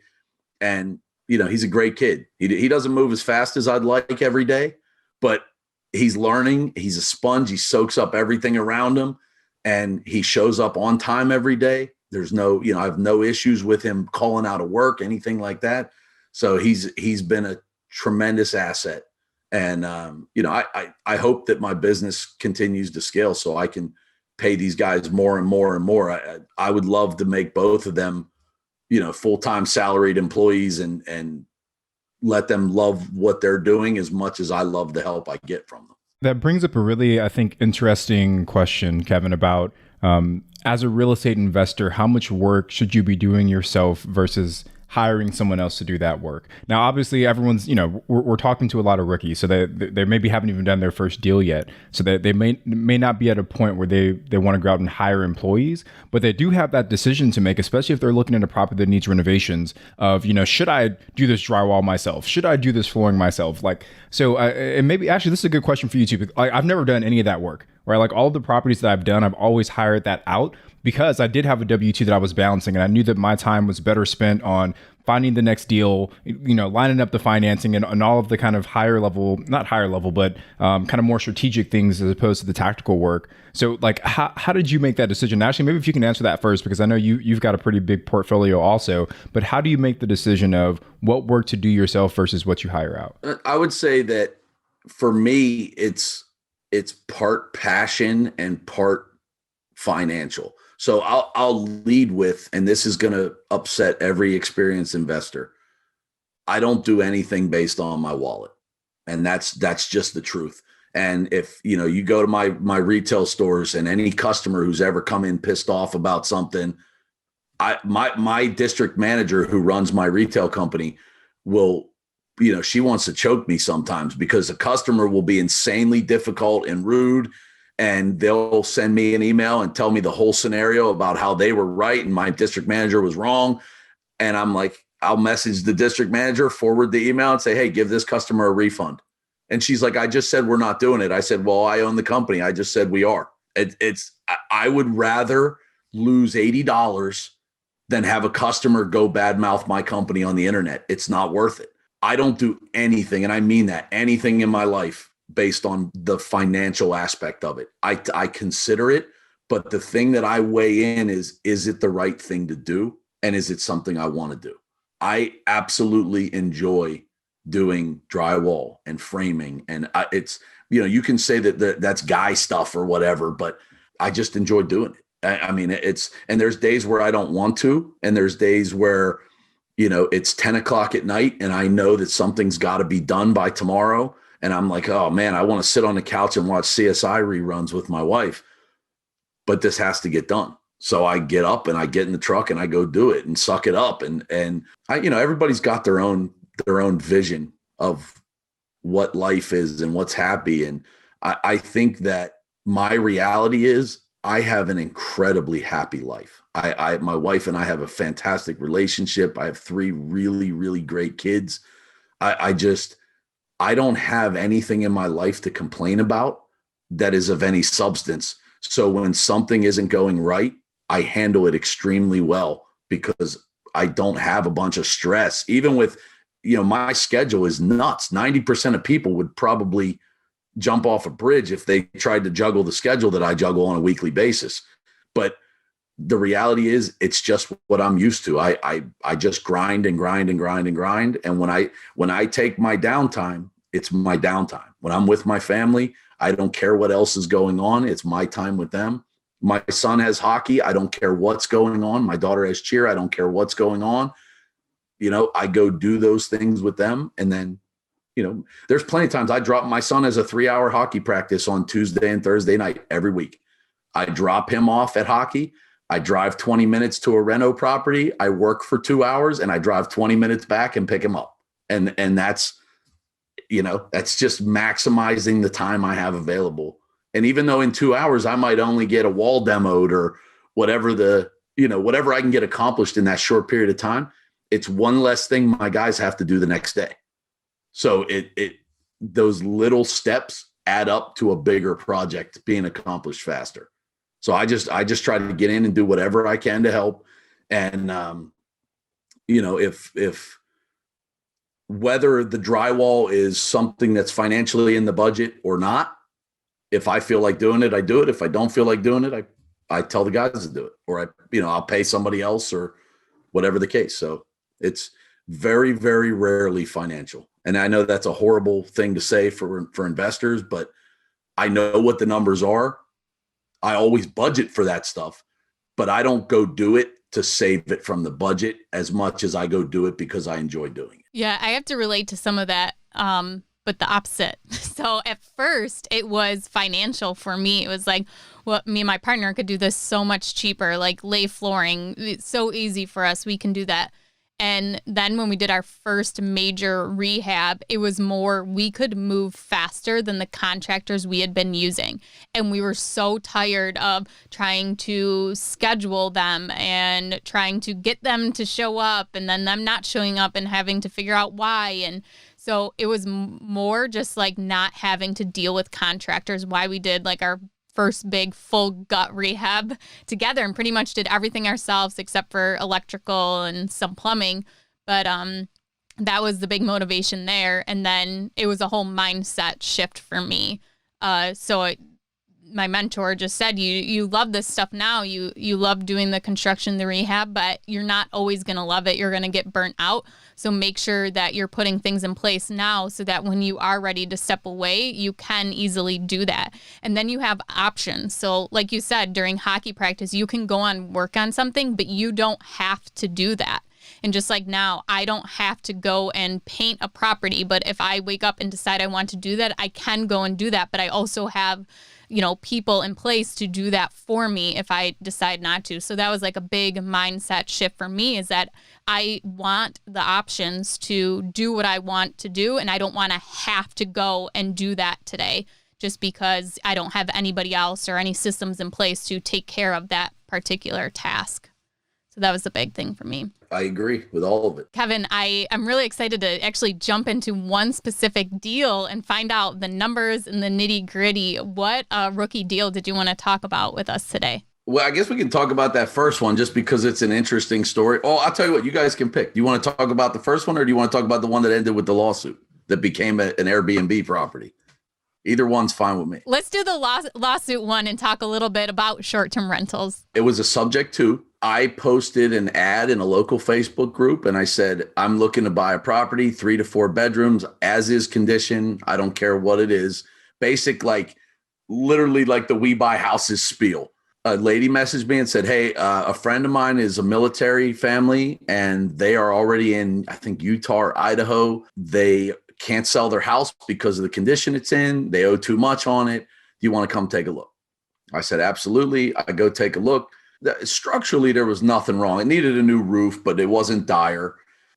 And, he's a great kid. He doesn't move as fast as I'd like every day, but he's learning. He's a sponge. He soaks up everything around him, and he shows up on time every day. There's no, I have no issues with him calling out of work, anything like that. So he's been a tremendous asset. And, I hope that my business continues to scale so I can pay these guys more and more and more. I would love to make both of them, full-time salaried employees and let them love what they're doing as much as I love the help I get from them. That brings up a really, I think, interesting question, Kevin, about as a real estate investor, how much work should you be doing yourself versus hiring someone else to do that work? Now, obviously, everyone's, we're talking to a lot of rookies, so they maybe haven't even done their first deal yet. So they may not be at a point where they want to go out and hire employees, but they do have that decision to make, especially if they're looking at a property that needs renovations of, should I do this drywall myself? Should I do this flooring myself? And maybe actually, this is a good question for you too. I've never done any of that work, right? Like all the properties that I've done, I've always hired that out, because I did have a W-2 that I was balancing, and I knew that my time was better spent on finding the next deal, lining up the financing and all of the kind of not higher level, but kind of more strategic things as opposed to the tactical work. So how did you make that decision? Actually, maybe if you can answer that first, because I know you've got a pretty big portfolio also, but how do you make the decision of what work to do yourself versus what you hire out? I would say that for me, it's part passion and part financial. So I'll lead with, and this is going to upset every experienced investor, I don't do anything based on my wallet. And that's just the truth. And if, you go to my retail stores, and any customer who's ever come in pissed off about something, my district manager who runs my retail company will, she wants to choke me sometimes, because a customer will be insanely difficult and rude, and they'll send me an email and tell me the whole scenario about how they were right and my district manager was wrong. And I'm like, I'll message the district manager, forward the email, and say, hey, give this customer a refund. And she's like, I just said we're not doing it. I said, well, I own the company. I just said we are. I would rather lose $80 than have a customer go badmouth my company on the internet. It's not worth it. I don't do anything, and I mean that, anything in my life based on the financial aspect of it. I consider it, but the thing that I weigh in is it the right thing to do? And is it something I want to do? I absolutely enjoy doing drywall and framing. And it's, you can say that's guy stuff or whatever, but I just enjoy doing it. I mean, and there's days where I don't want to, and there's days where, it's 10 o'clock at night and I know that something's got to be done by tomorrow. And I'm like, oh man, I want to sit on the couch and watch CSI reruns with my wife, but this has to get done. So I get up and I get in the truck and I go do it and suck it up. And I, everybody's got their own vision of what life is and what's happy. And I think that my reality is I have an incredibly happy life. My wife and I have a fantastic relationship. I have 3 really, really great kids. I don't have anything in my life to complain about that is of any substance. So when something isn't going right, I handle it extremely well because I don't have a bunch of stress. Even with, my schedule is nuts. 90% of people would probably jump off a bridge if they tried to juggle the schedule that I juggle on a weekly basis. But the reality is it's just what I'm used to. I just grind and grind and grind and grind. And when I take my downtime, it's my downtime. When I'm with my family, I don't care what else is going on. It's my time with them. My son has hockey. I don't care what's going on. My daughter has cheer. I don't care what's going on. I go do those things with them. And then, there's plenty of times I drop my son as a 3-hour hockey practice on Tuesday and Thursday night every week. I drop him off at hockey. I drive 20 minutes to a reno property. I work for 2 hours and I drive 20 minutes back and pick him up. And that's, that's just maximizing the time I have available. And even though in 2 hours, I might only get a wall demoed or whatever whatever I can get accomplished in that short period of time, it's one less thing my guys have to do the next day. So those little steps add up to a bigger project being accomplished faster. So I just try to get in and do whatever I can to help. And, if whether the drywall is something that's financially in the budget or not, if I feel like doing it, I do it. If I don't feel like doing it, I tell the guys to do it, or I'll pay somebody else or whatever the case. So it's very, very rarely financial. And I know that's a horrible thing to say for investors, but I know what the numbers are. I always budget for that stuff, but I don't go do it to save it from the budget as much as I go do it because I enjoy doing it. Yeah, I have to relate to some of that, but the opposite. So at first it was financial for me. It was like, well, me and my partner could do this so much cheaper, like lay flooring. It's so easy for us. We can do that. And then when we did our first major rehab, it was more, we could move faster than the contractors we had been using. And we were so tired of trying to schedule them and trying to get them to show up and then them not showing up and having to figure out why. And so it was more just like not having to deal with contractors, why we did like our first big full gut rehab together and pretty much did everything ourselves except for electrical and some plumbing. But that was the big motivation there. And then it was a whole mindset shift for me. My mentor just said, you love this stuff now. You love doing the construction, the rehab, but you're not always going to love it. You're going to get burnt out. So make sure that you're putting things in place now so that when you are ready to step away, you can easily do that. And then you have options. So like you said, during hockey practice, you can go on work on something, but you don't have to do that. And just like now, I don't have to go and paint a property, but if I wake up and decide I want to do that, I can go and do that. But I also have people in place to do that for me if I decide not to. So that was like a big mindset shift for me, is that I want the options to do what I want to do. And I don't want to have to go and do that today just because I don't have anybody else or any systems in place to take care of that particular task. So that was the big thing for me. I agree with all of it. Kevin, I'm really excited to actually jump into one specific deal and find out the numbers and the nitty gritty. What rookie deal did you want to talk about with us today? Well, I guess we can talk about that first one just because it's an interesting story. Oh, I'll tell you what, you guys can pick. Do you want to talk about the first one or do you want to talk about the one that ended with the lawsuit that became an Airbnb property? Either one's fine with me. Let's do the lawsuit one and talk a little bit about short-term rentals. It was a subject to. I posted an ad in a local Facebook group and I said, I'm looking to buy a property, 3 to 4 bedrooms, as is condition. I don't care what it is. Basic, literally like the We Buy Houses spiel. A lady messaged me and said, hey, a friend of mine is a military family and they are already in, I think, Utah or Idaho. They can't sell their house because of the condition it's in. They owe too much on it. Do you want to come take a look? I said, absolutely. I go take a look. Structurally, there was nothing wrong. It needed a new roof, but it wasn't dire.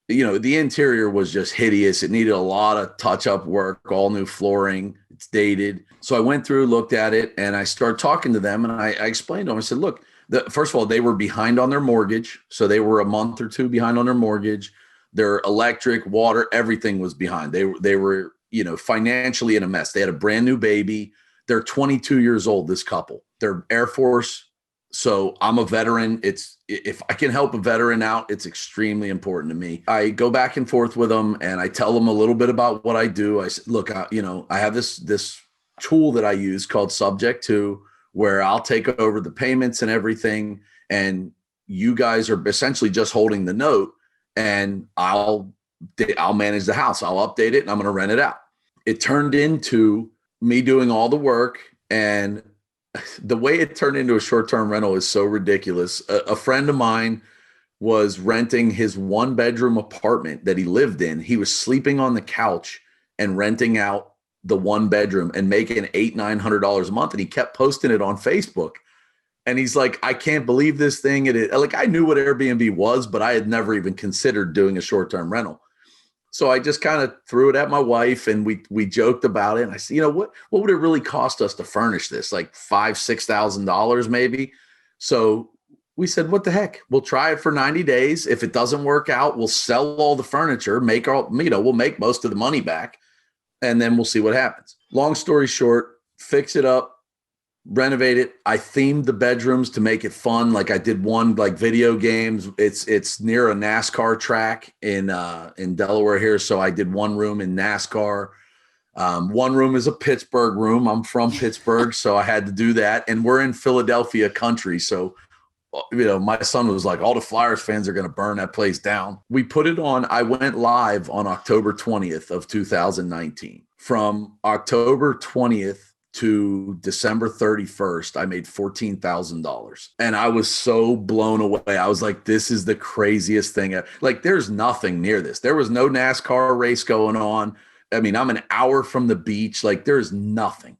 The interior was just hideous. It needed a lot of touch-up work, all new flooring. It's dated. So I went through, looked at it, and I started talking to them, and I explained to them. I said, look, first of all, they were behind on their mortgage. So they were a month or two behind on their mortgage. Their electric, water, everything was behind. They were, financially in a mess. They had a brand new baby. They're 22 years old, this couple. They're Air Force. So I'm a veteran. If I can help a veteran out, it's extremely important to me. I go back and forth with them and I tell them a little bit about what I do. I said, look, I have this tool that I use called Subject To, where I'll take over the payments and everything. And you guys are essentially just holding the note and I'll manage the house. I'll update it and I'm going to rent it out. It turned into me doing all the work, and the way it turned into a short-term rental is so ridiculous. A friend of mine was renting his 1-bedroom apartment that he lived in. He was sleeping on the couch and renting out the 1-bedroom and making $800-900 a month. And he kept posting it on Facebook. And he's like, I can't believe this thing. Like, I knew what Airbnb was, but I had never even considered doing a short-term rental. So I just kind of threw it at my wife, and we joked about it. And I said, what would it really cost us to furnish this? Like $5,000-6,000 maybe. So we said, what the heck? We'll try it for 90 days. If it doesn't work out, we'll sell all the furniture, we'll make most of the money back, and then we'll see what happens. Long story short, fix it up, renovate it. I themed the bedrooms to make it fun. Like I did one like video games. It's near a NASCAR track in Delaware here. So I did one room in NASCAR. One room is a Pittsburgh room. I'm from Pittsburgh, so I had to do that. And we're in Philadelphia country. So, my son was like, all the Flyers fans are going to burn that place down. We put it on. I went live on October 20th of 2019. From October 20th to December 31st, I made $14,000. And I was so blown away. I was like, this is the craziest thing. Like, there's nothing near this. There was no NASCAR race going on. I mean, I'm an hour from the beach. Like, there's nothing.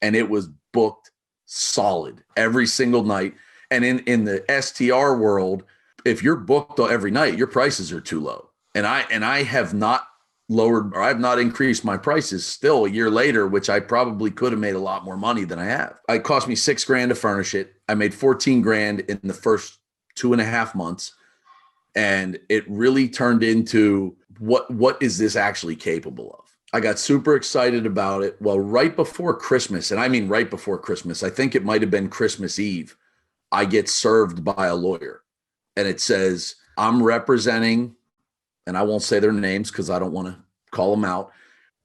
And it was booked solid every single night. And in the STR world, if you're booked every night, your prices are too low. And I have not lowered, or I've not increased my prices still a year later, which I probably could have made a lot more money than I have. It cost me $6,000 to furnish it. I made $14,000 in the first 2.5 months. And it really turned into what is this actually capable of? I got super excited about it. Well, right before Christmas, and I mean right before Christmas, I think it might have been Christmas Eve, I get served by a lawyer, and it says, I'm representing, and I won't say their names because I don't want to call them out.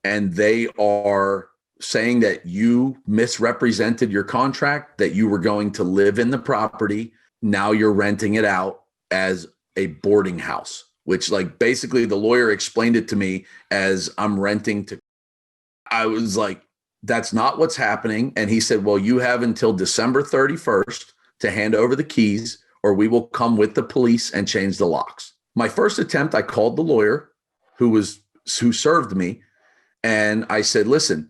And they are saying that you misrepresented your contract, that you were going to live in the property. Now you're renting it out as a boarding house, which, like, basically the lawyer explained it to me as I'm renting to. I was like, that's not what's happening. And he said, well, you have until December 31st to hand over the keys, or we will come with the police and change the locks. My first attempt, I called the lawyer who served me. And I said, listen,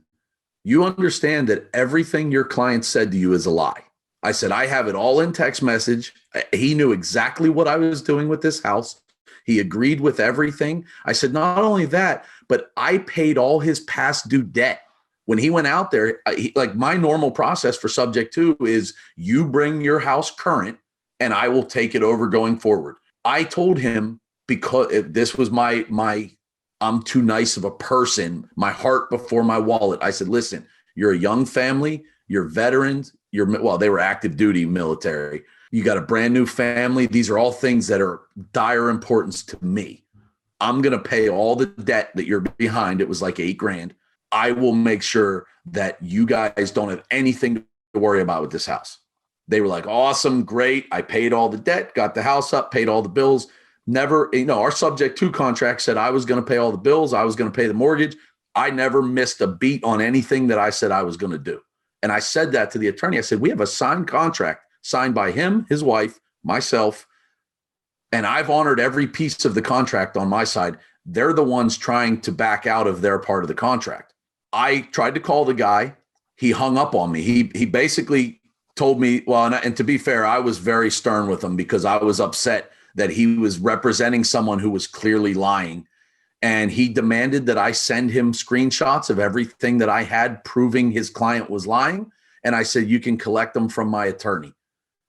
you understand that everything your client said to you is a lie. I said, I have it all in text message. He knew exactly what I was doing with this house. He agreed with everything. I said, not only that, but I paid all his past due debt. When he went out there, like, my normal process for subject to is you bring your house current and I will take it over going forward. I told him, because this was my I'm too nice of a person, my heart before my wallet. I said, listen, you're a young family, you're veterans, they were active duty military. You got a brand new family. These are all things that are dire importance to me. I'm going to pay all the debt that you're behind. It was like $8,000. I will make sure that you guys don't have anything to worry about with this house. They were like, awesome, great. I paid all the debt, got the house up, paid all the bills. Never, our subject to contract said I was going to pay all the bills. I was going to pay the mortgage. I never missed a beat on anything that I said I was going to do. And I said that to the attorney. I said, we have a signed contract signed by him, his wife, myself, and I've honored every piece of the contract on my side. They're the ones trying to back out of their part of the contract. I tried to call the guy. He hung up on me. He basically told me, well, and to be fair, I was very stern with him because I was upset that he was representing someone who was clearly lying. And he demanded that I send him screenshots of everything that I had proving his client was lying. And I said, you can collect them from my attorney.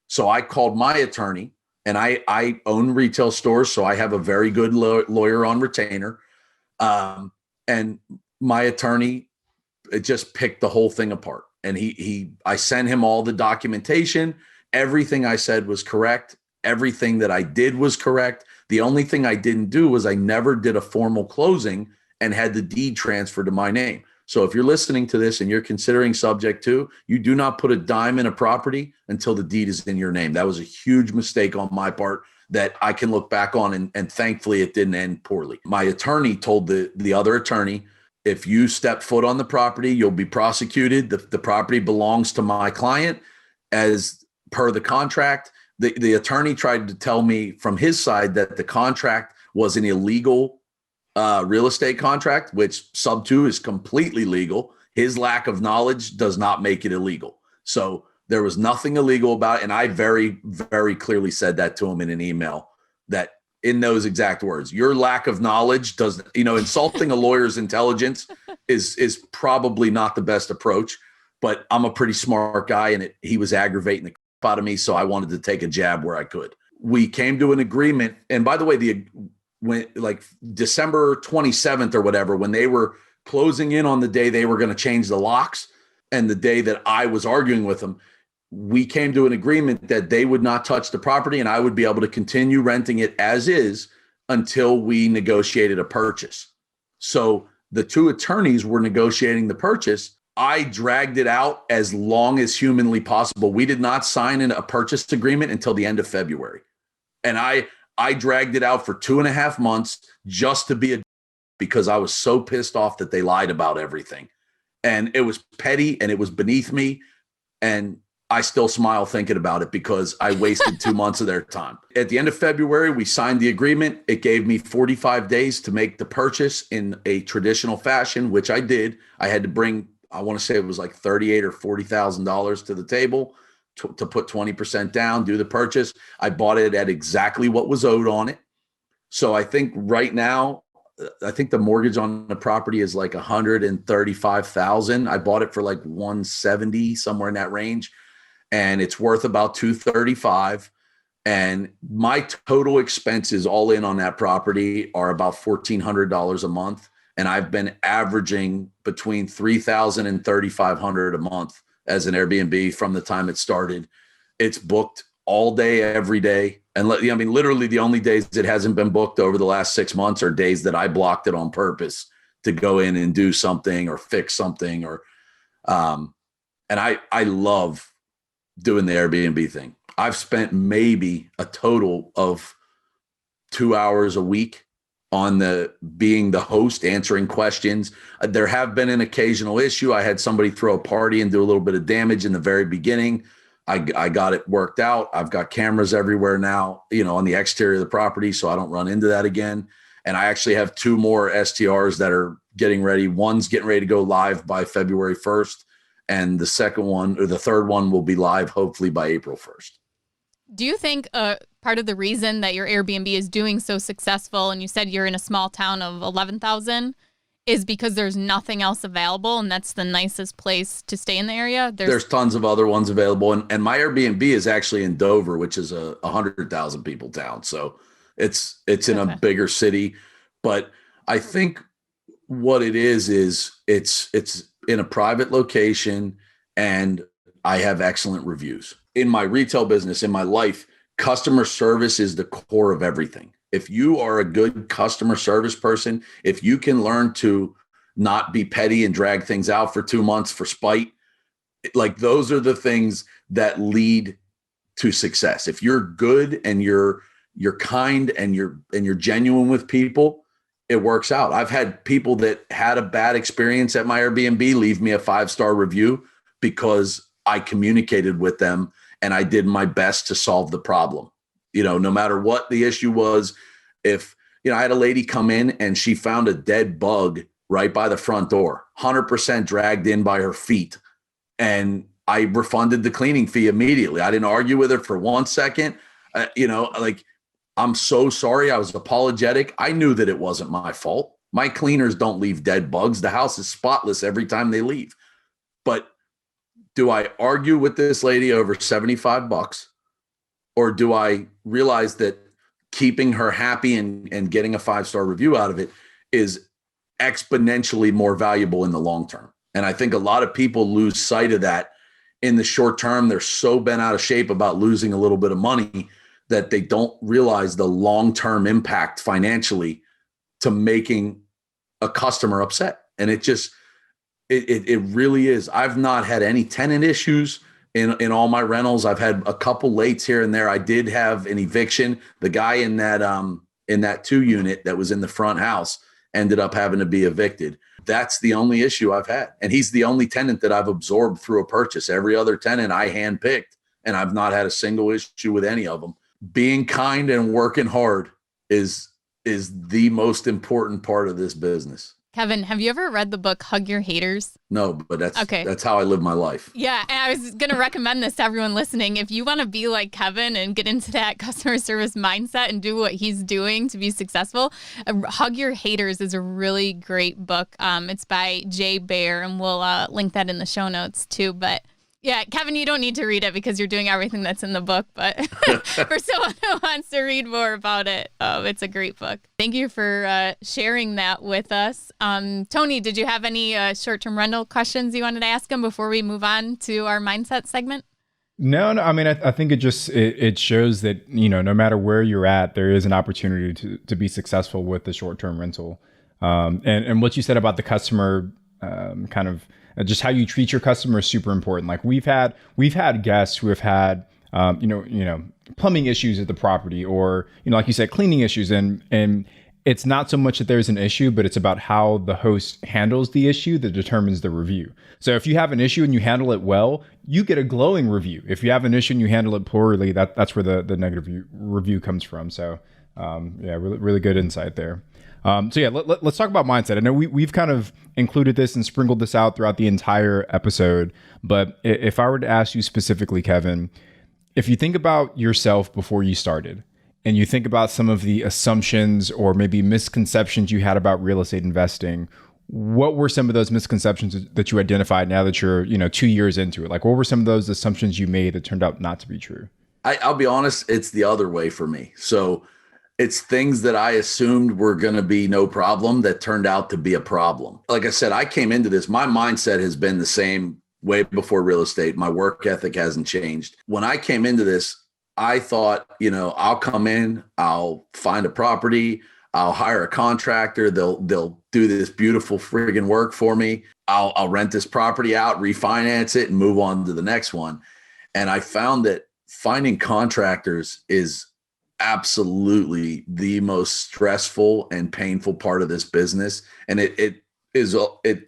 So I called my attorney, and I own retail stores, so I have a very good lawyer on retainer. And my attorney just picked the whole thing apart. And I sent him all the documentation. Everything I said was correct. Everything that I did was correct. The only thing I didn't do was I never did a formal closing and had the deed transferred to my name. So if you're listening to this and you're considering subject to, you do not put a dime in a property until the deed is in your name. That was a huge mistake on my part that I can look back on, and thankfully it didn't end poorly. My attorney told the other attorney, if you step foot on the property, you'll be prosecuted. The property belongs to my client as per the contract. The attorney tried to tell me from his side that the contract was an illegal real estate contract, which sub 2 is completely legal. His lack of knowledge does not make it illegal. So there was nothing illegal about it. And I very, very clearly said that to him in an email, that in those exact words, your lack of knowledge does, insulting a lawyer's intelligence is probably not the best approach, but I'm a pretty smart guy, and he was aggravating the crap out of me. So I wanted to take a jab where I could. We came to an agreement. And by the way, when like December 27th or whatever, when they were closing in on the day they were going to change the locks and the day that I was arguing with them, we came to an agreement that they would not touch the property and I would be able to continue renting it as is until we negotiated a purchase. So the two attorneys were negotiating the purchase. I dragged it out as long as humanly possible. We did not sign a purchase agreement until the end of February. And I dragged it out for 2.5 months just to be because I was so pissed off that they lied about everything. And it was petty and it was beneath me. And I still smile thinking about it because I wasted 2 months of their time. At the end of February, we signed the agreement. It gave me 45 days to make the purchase in a traditional fashion, which I did. I had to bring, I want to say it was like $38,000 or $40,000 to the table to put 20% down, do the purchase. I bought it at exactly what was owed on it. So I think right now, I think the mortgage on the property is like $135,000. I bought it for like $170, somewhere in that range. And it's worth about $235,000. And my total expenses all in on that property are about $1,400 a month. And I've been averaging between $3,000 and $3,500 a month as an Airbnb from the time it started. It's booked all day, every day. And literally the only days it hasn't been booked over the last 6 months are days that I blocked it on purpose to go in and do something or fix something and I love doing the Airbnb thing. I've spent maybe a total of 2 hours a week on being the host, answering questions. There have been an occasional issue. I had somebody throw a party and do a little bit of damage in the very beginning. I got it worked out. I've got cameras everywhere now, on the exterior of the property, so I don't run into that again. And I actually have 2 more STRs that are getting ready. One's getting ready to go live by February 1st. And the second one or the third one will be live hopefully by April 1st. Do you think part of the reason that your Airbnb is doing so successful, and you said you're in a small town of 11,000, is because there's nothing else available and that's the nicest place to stay in the area? There's tons of other ones available. And my Airbnb is actually in Dover, which is a 100,000 people town. So it's in a bigger city. But I think what it is it's in a private location and I have excellent reviews. In my retail business, in my life, customer service is the core of everything. If you are a good customer service person, if you can learn to not be petty and drag things out for 2 months for spite, like those are the things that lead to success. If you're good and you're kind and you're genuine with people, it works out. I've had people that had a bad experience at my Airbnb leave me a 5-star review because I communicated with them and I did my best to solve the problem. No matter what the issue was, if, I had a lady come in and she found a dead bug right by the front door, 100% dragged in by her feet. And I refunded the cleaning fee immediately. I didn't argue with her for 1 second. I'm so sorry. I was apologetic. I knew that it wasn't my fault. My cleaners don't leave dead bugs. The house is spotless every time they leave. But do I argue with this lady over $75? Or do I realize that keeping her happy and getting a 5-star review out of it is exponentially more valuable in the long term? And I think a lot of people lose sight of that in the short term. They're so bent out of shape about losing a little bit of money that they don't realize the long-term impact financially to making a customer upset. And it really is. I've not had any tenant issues in all my rentals. I've had a couple lates here and there. I did have an eviction. The guy in that 2 unit that was in the front house ended up having to be evicted. That's the only issue I've had. And he's the only tenant that I've absorbed through a purchase. Every other tenant I handpicked and I've not had a single issue with any of them. Being kind and working hard is the most important part of this business. Kevin, have you ever read the book Hug Your Haters? No, but that's Okay. That's how I live my life. Yeah, and I was going to recommend this to everyone listening. If you want to be like Kevin and get into that customer service mindset and do what he's doing to be successful, Hug Your Haters is a really great book. It's by Jay Baer, and we'll link that in the show notes too. But yeah, Kevin, you don't need to read it because you're doing everything that's in the book. But for someone who wants to read more about it, it's a great book. Thank you for sharing that with us. Tony, did you have any short-term rental questions you wanted to ask him before we move on to our mindset segment? No. I mean, I think it shows that, no matter where you're at, there is an opportunity to be successful with the short-term rental. And what you said about the customer kind of just how you treat your customer is super important. Like we've had guests who have had, plumbing issues at the property, or, like you said, cleaning issues. And it's not so much that there's an issue, but it's about how the host handles the issue that determines the review. So if you have an issue and you handle it well, you get a glowing review. If you have an issue and you handle it poorly, that's where the negative review comes from. So really, really good insight there. Let's talk about mindset. I know we've kind of included this and sprinkled this out throughout the entire episode, but if I were to ask you specifically, Kevin, if you think about yourself before you started and you think about some of the assumptions or maybe misconceptions you had about real estate investing, what were some of those misconceptions that you identified now that you're, 2 years into it? Like, what were some of those assumptions you made that turned out not to be true? I'll be honest, it's the other way for me. So it's things that I assumed were going to be no problem that turned out to be a problem. Like I said, I came into this, my mindset has been the same way before real estate. My work ethic hasn't changed. When I came into this, I thought, I'll come in, I'll find a property, I'll hire a contractor. They'll do this beautiful friggin' work for me. I'll rent this property out, refinance it, and move on to the next one. And I found that finding contractors is absolutely the most stressful and painful part of this business. And it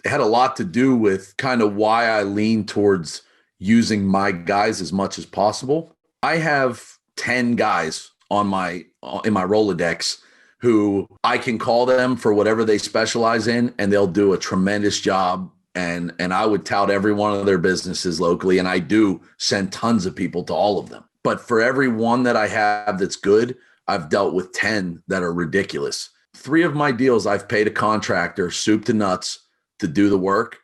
had a lot to do with kind of why I lean towards using my guys as much as possible. I have 10 guys in my Rolodex who I can call them for whatever they specialize in, and they'll do a tremendous job. And I would tout every one of their businesses locally. And I do send tons of people to all of them. But for every one that I have that's good, I've dealt with 10 that are ridiculous. 3 of my deals, I've paid a contractor soup to nuts to do the work.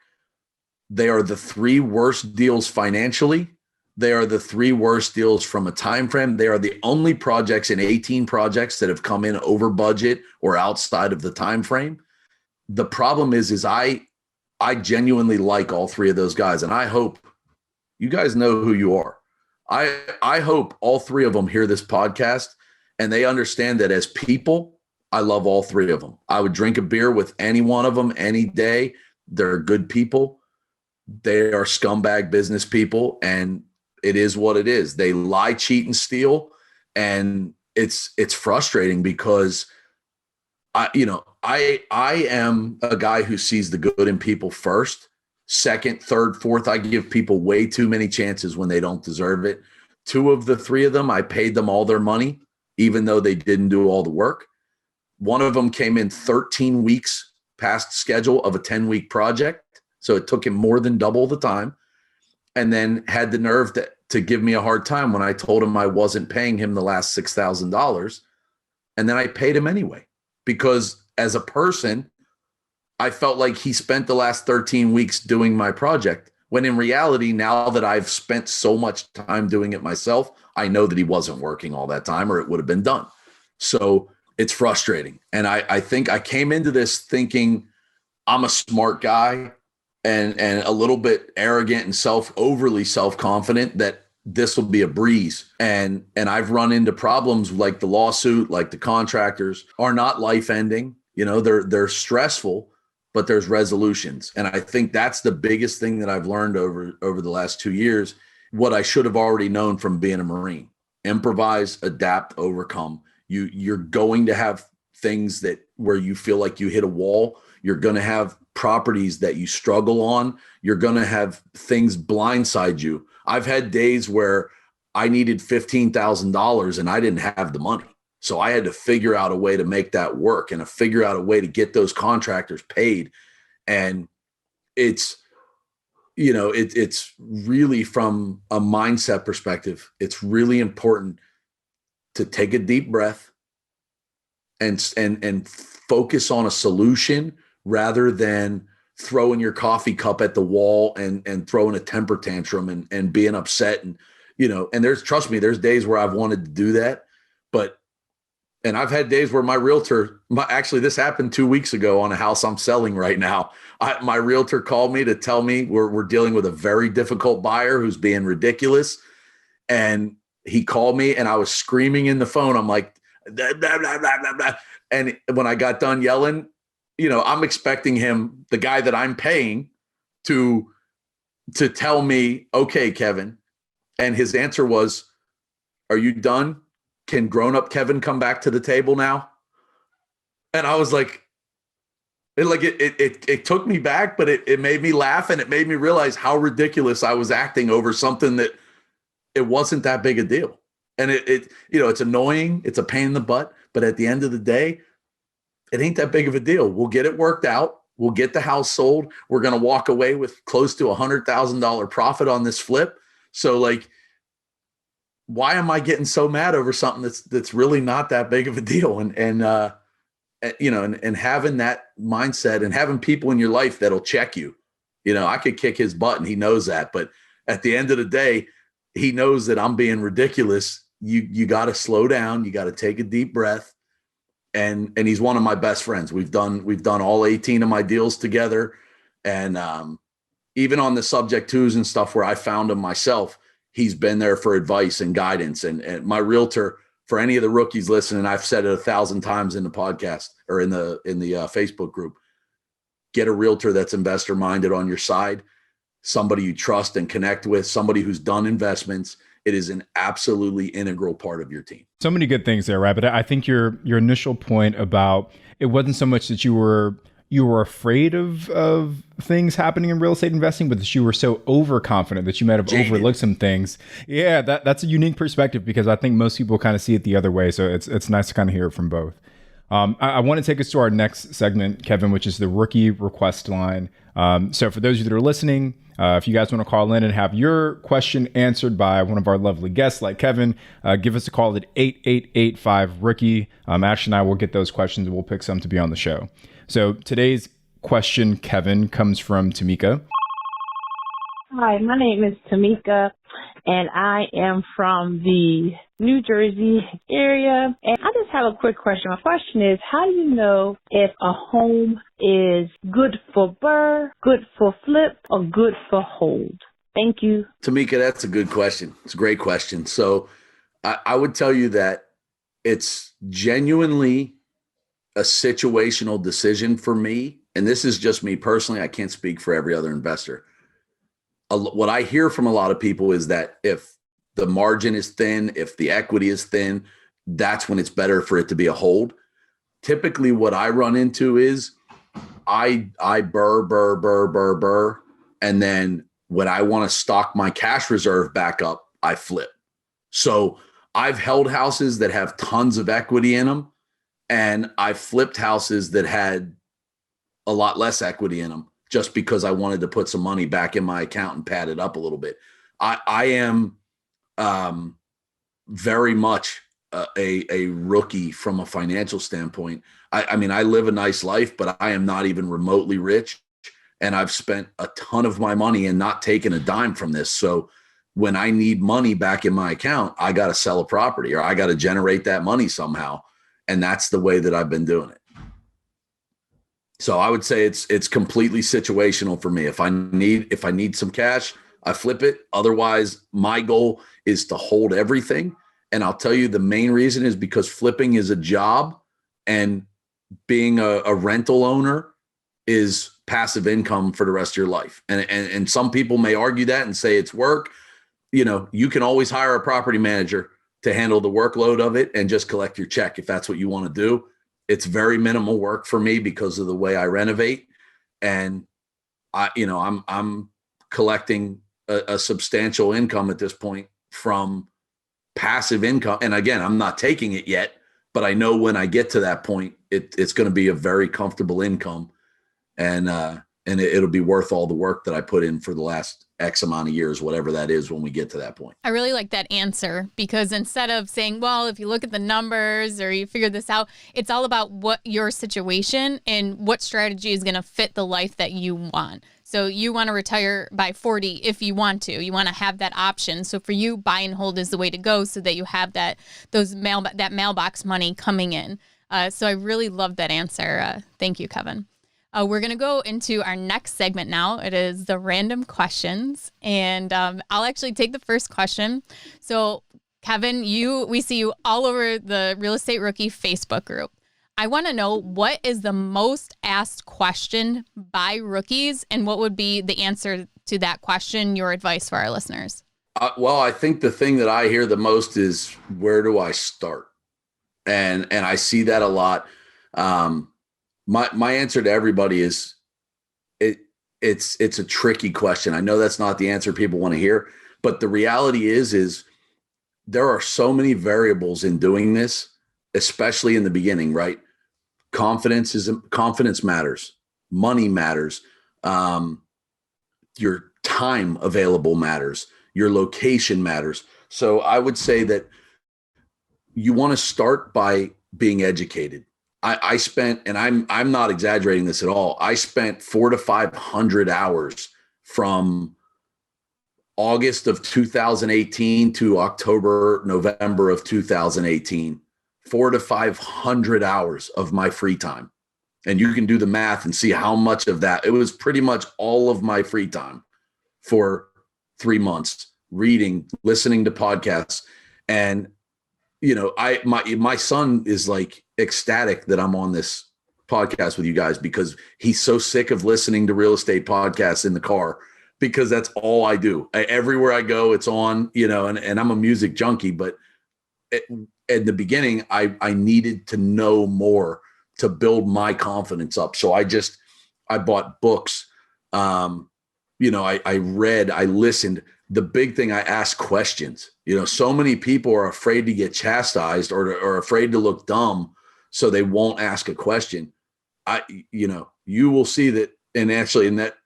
They are the 3 worst deals financially. They are the 3 worst deals from a time frame. They are the only projects in 18 projects that have come in over budget or outside of the time frame. The problem is I genuinely like all 3 of those guys, and I hope you guys know who you are. I hope all 3 of them hear this podcast and they understand that as people, I love all 3 of them. I would drink a beer with any one of them any day. They're good people. They are scumbag business people, and it is what it is. They lie, cheat, and steal. And it's frustrating because I am a guy who sees the good in people first. Second, third, fourth, I give people way too many chances when they don't deserve it. 2 of the 3 of them, I paid them all their money, even though they didn't do all the work. One of them came in 13 weeks past schedule of a 10-week project. So it took him more than double the time, and then had the nerve to give me a hard time when I told him I wasn't paying him the last $6,000. And then I paid him anyway, because as a person, I felt like he spent the last 13 weeks doing my project, when in reality, now that I've spent so much time doing it myself, I know that he wasn't working all that time, or it would have been done. So it's frustrating. And I think I came into this thinking I'm a smart guy and a little bit arrogant and overly self-confident that this will be a breeze. And I've run into problems like the lawsuit, like the contractors are not life-ending. They're stressful, but there's resolutions. And I think that's the biggest thing that I've learned over the last 2 years, what I should have already known from being a Marine. Improvise, adapt, overcome. You're going to have things where you feel like you hit a wall. You're going to have properties that you struggle on. You're going to have things blindside you. I've had days where I needed $15,000 and I didn't have the money. So I had to figure out a way to make that work and to figure out a way to get those contractors paid. And it's, it's really, from a mindset perspective, it's really important to take a deep breath and focus on a solution rather than throwing your coffee cup at the wall and throwing a temper tantrum and being upset. And, and trust me, there's days where I've wanted to do that, and I've had days where my realtor, actually this happened 2 weeks ago on a house I'm selling right now. My realtor called me to tell me we're dealing with a very difficult buyer who's being ridiculous. And he called me and I was screaming in the phone. I'm like, blah, blah, blah, blah, blah. And when I got done yelling, I'm expecting him, the guy that I'm paying, to tell me, okay, Kevin. And his answer was, are you done? Can grown-up Kevin come back to the table now? And I was like, it took me back, but it made me laugh, and it made me realize how ridiculous I was acting over something that it wasn't that big a deal. And it's annoying. It's a pain in the butt, but at the end of the day, it ain't that big of a deal. We'll get it worked out. We'll get the house sold. We're going to walk away with close to $100,000 profit on this flip. So why am I getting so mad over something that's really not that big of a deal? And having that mindset and having people in your life that'll check you. I could kick his butt and he knows that, but at the end of the day, he knows that I'm being ridiculous. You got to slow down. You got to take a deep breath. And he's one of my best friends. We've done all 18 of my deals together. And even on the subject twos and stuff where I found him myself, he's been there for advice and guidance. And my realtor, for any of the rookies listening, I've said it 1,000 times in the podcast or in the Facebook group, get a realtor that's investor minded on your side, somebody you trust and connect with, somebody who's done investments. It is an absolutely integral part of your team. So many good things there, right? But I think your initial point about it wasn't so much that you were afraid of things happening in real estate investing, but that you were so overconfident that you might have overlooked some things. Yeah, that's a unique perspective because I think most people kind of see it the other way. So it's nice to kind of hear it from both. I want to take us to our next segment, Kevin, which is the rookie request line. So for those of you that are listening, if you guys want to call in and have your question answered by one of our lovely guests like Kevin, give us a call at 8885-ROOKIE. Ashley and I will get those questions and we'll pick some to be on the show. So today's question, Kevin, comes from Tamika. Hi, my name is Tamika, and I am from the New Jersey area. And I just have a quick question. My question is, how do you know if a home is good for burr, good for flip, or good for hold? Thank you. Tamika, that's a good question. It's a great question. So I would tell you that it's genuinely a situational decision for me. And this is just me personally. I can't speak for every other investor. What I hear from a lot of people is that if the margin is thin, if the equity is thin, that's when it's better for it to be a hold. Typically what I run into is I burr. And then when I want to stock my cash reserve back up, I flip. So I've held houses that have tons of equity in them. And I flipped houses that had a lot less equity in them just because I wanted to put some money back in my account and pad it up a little bit. I am very much a rookie from a financial standpoint. I mean, I live a nice life, but I am not even remotely rich. And I've spent a ton of my money and not taken a dime from this. So when I need money back in my account, I got to sell a property or I got to generate that money somehow. And that's the way that I've been doing it. So I would say it's completely situational for me. If I need some cash, I flip it. Otherwise, my goal is to hold everything. And I'll tell you the main reason is because flipping is a job and being a rental owner is passive income for the rest of your life. And some people may argue that and say it's work. You can always hire a property manager to handle the workload of it and just collect your check if that's what you want to do. It's very minimal work for me because of the way I renovate. And I'm collecting a substantial income at this point from passive income. And again, I'm not taking it yet, but I know when I get to that point, it's going to be a very comfortable income, and it'll be worth all the work that I put in for the last X amount of years, whatever that is, when we get to that point. I really like that answer, because instead of saying, well, if you look at the numbers or you figure this out, it's all about what your situation and what strategy is going to fit the life that you want. So you want to retire by 40 if you want to. You want to have that option. So for you, buy and hold is the way to go, so that you have that mailbox money coming in. So I really love that answer. Thank you, Kevin. We're going to go into our next segment now. It is the random questions. And I'll actually take the first question. So Kevin, we see you all over the Real Estate Rookie Facebook group. I want to know, what is the most asked question by rookies, and what would be the answer to that question, your advice for our listeners? Well, I think the thing that I hear the most is, where do I start? And I see that a lot. My answer to everybody is, it's a tricky question. I know that's not the answer people want to hear, but the reality is there are so many variables in doing this, especially in the beginning, right? Confidence matters. Money matters. Your time available matters. Your location matters. So I would say that you want to start by being educated. I spent, and I'm not exaggerating this at all, I spent 400 to 500 hours from August of 2018 to November of 2018. 400 to 500 hours of my free time. And you can do the math and see how much of that, it was pretty much all of my free time for 3 months, reading, listening to podcasts. And, you know, my son is like ecstatic that I'm on this podcast with you guys, because he's so sick of listening to real estate podcasts in the car, because that's all I do. Everywhere I go, it's on, you know, and I'm a music junkie, but at the beginning, I needed to know more to build my confidence up. So I bought books. You know, I read, I listened. The big thing, I asked questions. You know, so many people are afraid to get chastised or afraid to look dumb, so they won't ask a question. You will see that, and actually in that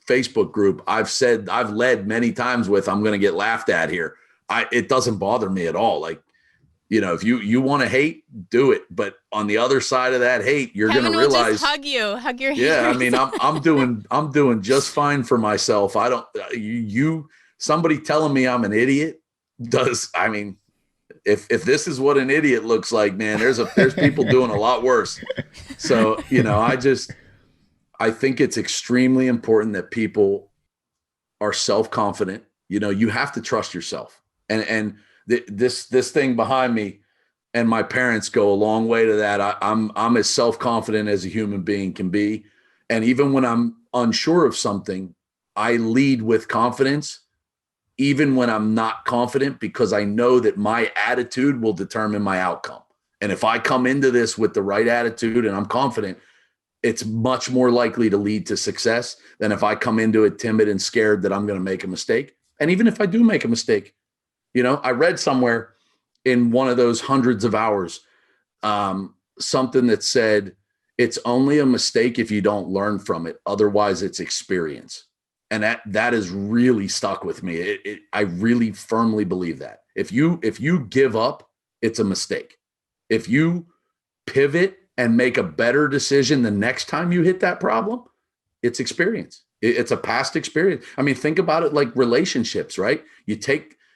Facebook group, I've led many times with, I'm going to get laughed at here. It doesn't bother me at all. Like, you know, if you want to hate, do it. But on the other side of that hate, you're going to realize, just hug your haters. Yeah, I mean, I'm doing just fine for myself. I don't. Somebody telling me I'm an idiot I mean, if this is what an idiot looks like, man, there's people doing a lot worse. So, you know, I think it's extremely important that people are self-confident. You know, you have to trust yourself, and this thing behind me and my parents go a long way to that. I'm as self-confident as a human being can be. And even when I'm unsure of something, I lead with confidence, even when I'm not confident, because I know that my attitude will determine my outcome. And if I come into this with the right attitude and I'm confident, it's much more likely to lead to success than if I come into it timid and scared that I'm going to make a mistake. And even if I do make a mistake, you know, I read somewhere in one of those hundreds of hours, something that said, it's only a mistake if you don't learn from it. Otherwise, it's experience. And that has really stuck with me. I really firmly believe that. If you give up, it's a mistake. If you pivot and make a better decision the next time you hit that problem, it's experience. It's a past experience. I mean, think about it like relationships, right?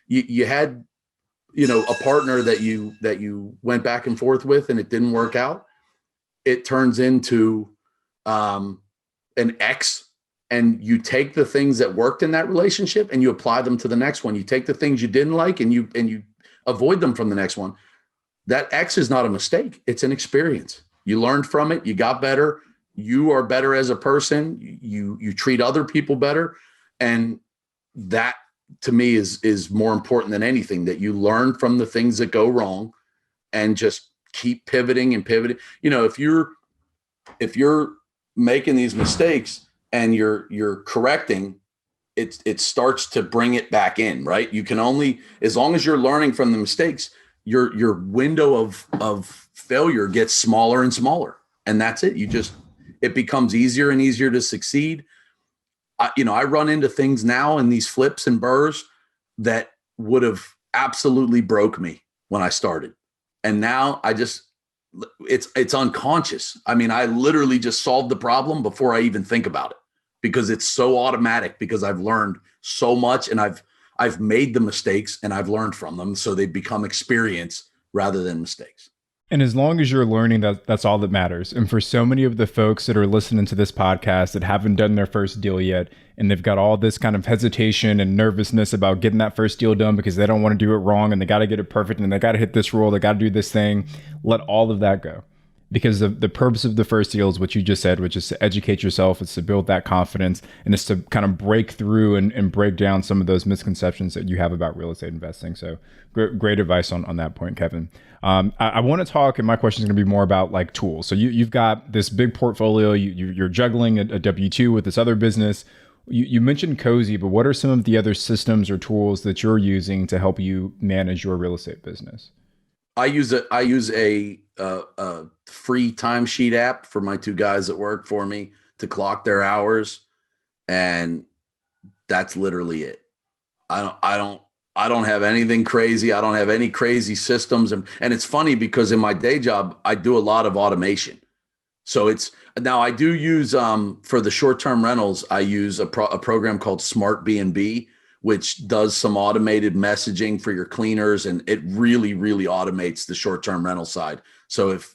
You had, you know, a partner that you went back and forth with and it didn't work out. It turns into an ex, and you take the things that worked in that relationship and you apply them to the next one. You take the things you didn't like and you avoid them from the next one. That X is not a mistake. It's an experience. You learned from it. You got better. You are better as a person. You treat other people better. And that to me is more important than anything, that you learn from the things that go wrong and just keep pivoting and pivoting. You know, if you're making these mistakes and you're correcting, it starts to bring it back in, right? You can only, as long as you're learning from the mistakes, your window of failure gets smaller and smaller, and that's it. It becomes easier and easier to succeed. I run into things now in these flips and burrs that would have absolutely broke me when I started, and now it's unconscious. I mean, I literally just solved the problem before I even think about it, because it's so automatic, because I've learned so much, and I've made the mistakes and I've learned from them. So they become experience rather than mistakes. And as long as you're learning, that's all that matters. And for so many of the folks that are listening to this podcast that haven't done their first deal yet, and they've got all this kind of hesitation and nervousness about getting that first deal done because they don't want to do it wrong, and they got to get it perfect, and they got to hit this rule, they got to do this thing, let all of that go. Because the purpose of the first deal is what you just said, which is to educate yourself, it's to build that confidence, and it's to kind of break through and break down some of those misconceptions that you have about real estate investing. So great advice on that point, Kevin. I want to talk, and my question is going to be more about like tools. So you've got this big portfolio, you're juggling a W-2 with this other business. You mentioned Cozy, but what are some of the other systems or tools that you're using to help you manage your real estate business? I use a free timesheet app for my two guys that work for me to clock their hours, and that's literally it. I don't have anything crazy. I don't have any crazy systems, and it's funny because in my day job I do a lot of automation. So now I do use for the short-term rentals, I use a program called Smart B&B, which does some automated messaging for your cleaners, and it really, really automates the short-term rental side. So if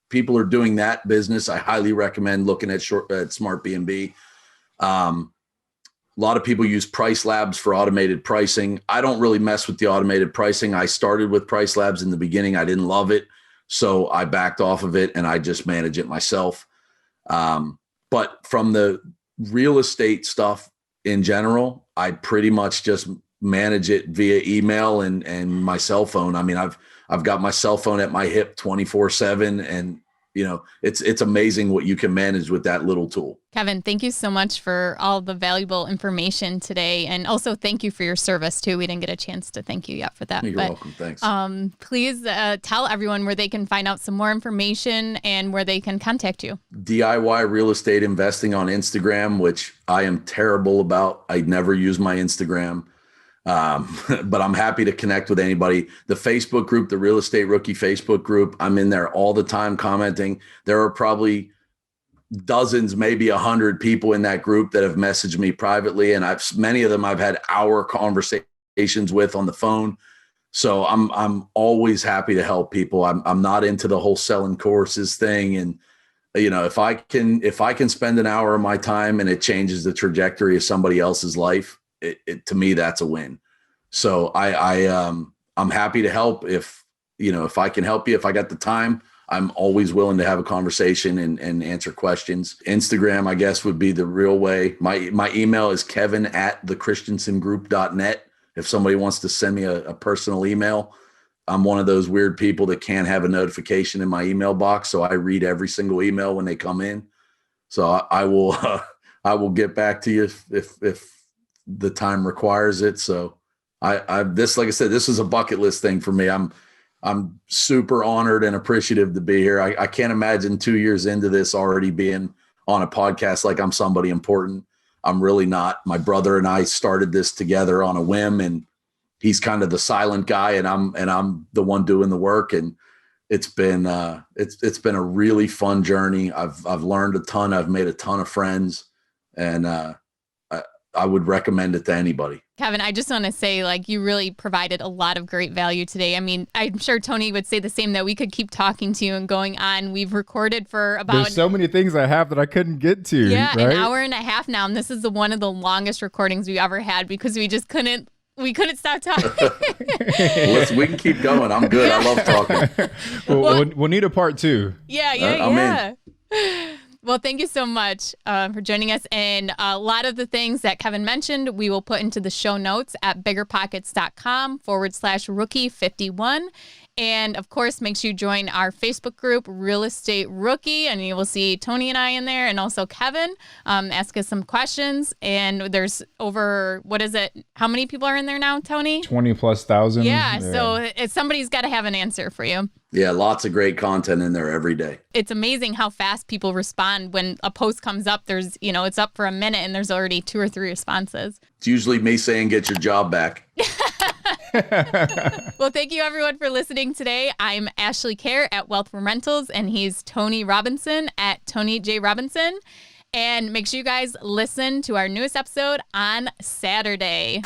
people are doing that business, I highly recommend looking at Smart B&B. A lot of people use Price Labs for automated pricing. I don't really mess with the automated pricing. I started with Price Labs in the beginning. I didn't love it, so I backed off of it and I just manage it myself. But from the real estate stuff in general, I pretty much just manage it via email and my cell phone. I mean, I've got my cell phone at my hip 24/7, and it's amazing what you can manage with that little tool. Kevin, thank you so much for all the valuable information today. And also thank you for your service too. We didn't get a chance to thank you yet for that. You're welcome. Thanks. Please tell everyone where they can find out some more information and where they can contact you. DIY real estate investing on Instagram, which I am terrible about. I never use my Instagram. But I'm happy to connect with anybody. The Facebook group, the Real Estate Rookie Facebook group, I'm in there all the time commenting. There are probably dozens, maybe 100 people in that group that have messaged me privately, and many of them I've had hour conversations with on the phone. So I'm always happy to help people. I'm not into the whole selling courses thing, and if I can spend an hour of my time and it changes the trajectory of somebody else's life, to me, that's a win. So I'm happy to help if I can help you. If I got the time, I'm always willing to have a conversation and answer questions. Instagram, I guess, would be the real way. My email is kevin@thechristiansengroup.net. If somebody wants to send me a personal email, I'm one of those weird people that can't have a notification in my email box. So I read every single email when they come in. So I will get back to you if the time requires it. So like I said, this is a bucket list thing for me. I'm super honored and appreciative to be here. I can't imagine 2 years into this already being on a podcast like I'm somebody important. I'm really not. My brother and I started this together on a whim, and he's kind of the silent guy, and I'm the one doing the work. And it's been a really fun journey. I've learned a ton. I've made a ton of friends, and I would recommend it to anybody. Kevin, I just want to say, you really provided a lot of great value today. I mean, I'm sure Tony would say the same, that we could keep talking to you and going on. We've recorded for about... There's so many things I have that I couldn't get to. Yeah, right? An hour and a half now. And this is one of the longest recordings we ever had because we just couldn't stop talking. We can keep going. I'm good. I love talking. We'll need a part 2. Yeah. I'm in. Well, thank you so much for joining us. And a lot of the things that Kevin mentioned, we will put into the show notes at biggerpockets.com/rookie51. And of course, make sure you join our Facebook group, Real Estate Rookie, and you will see Tony and I in there, and also Kevin. Ask us some questions. And there's over, what is it? How many people are in there now, Tony? 20,000+. Yeah. So somebody's got to have an answer for you. Yeah, lots of great content in there every day. It's amazing how fast people respond when a post comes up. There's, it's up for a minute and there's already 2 or 3 responses. It's usually me saying, get your job back. Well, thank you everyone for listening today. I'm Ashley Kerr at Wealth from Rentals, and he's Tony Robinson at Tony J. Robinson. And make sure you guys listen to our newest episode on Saturday.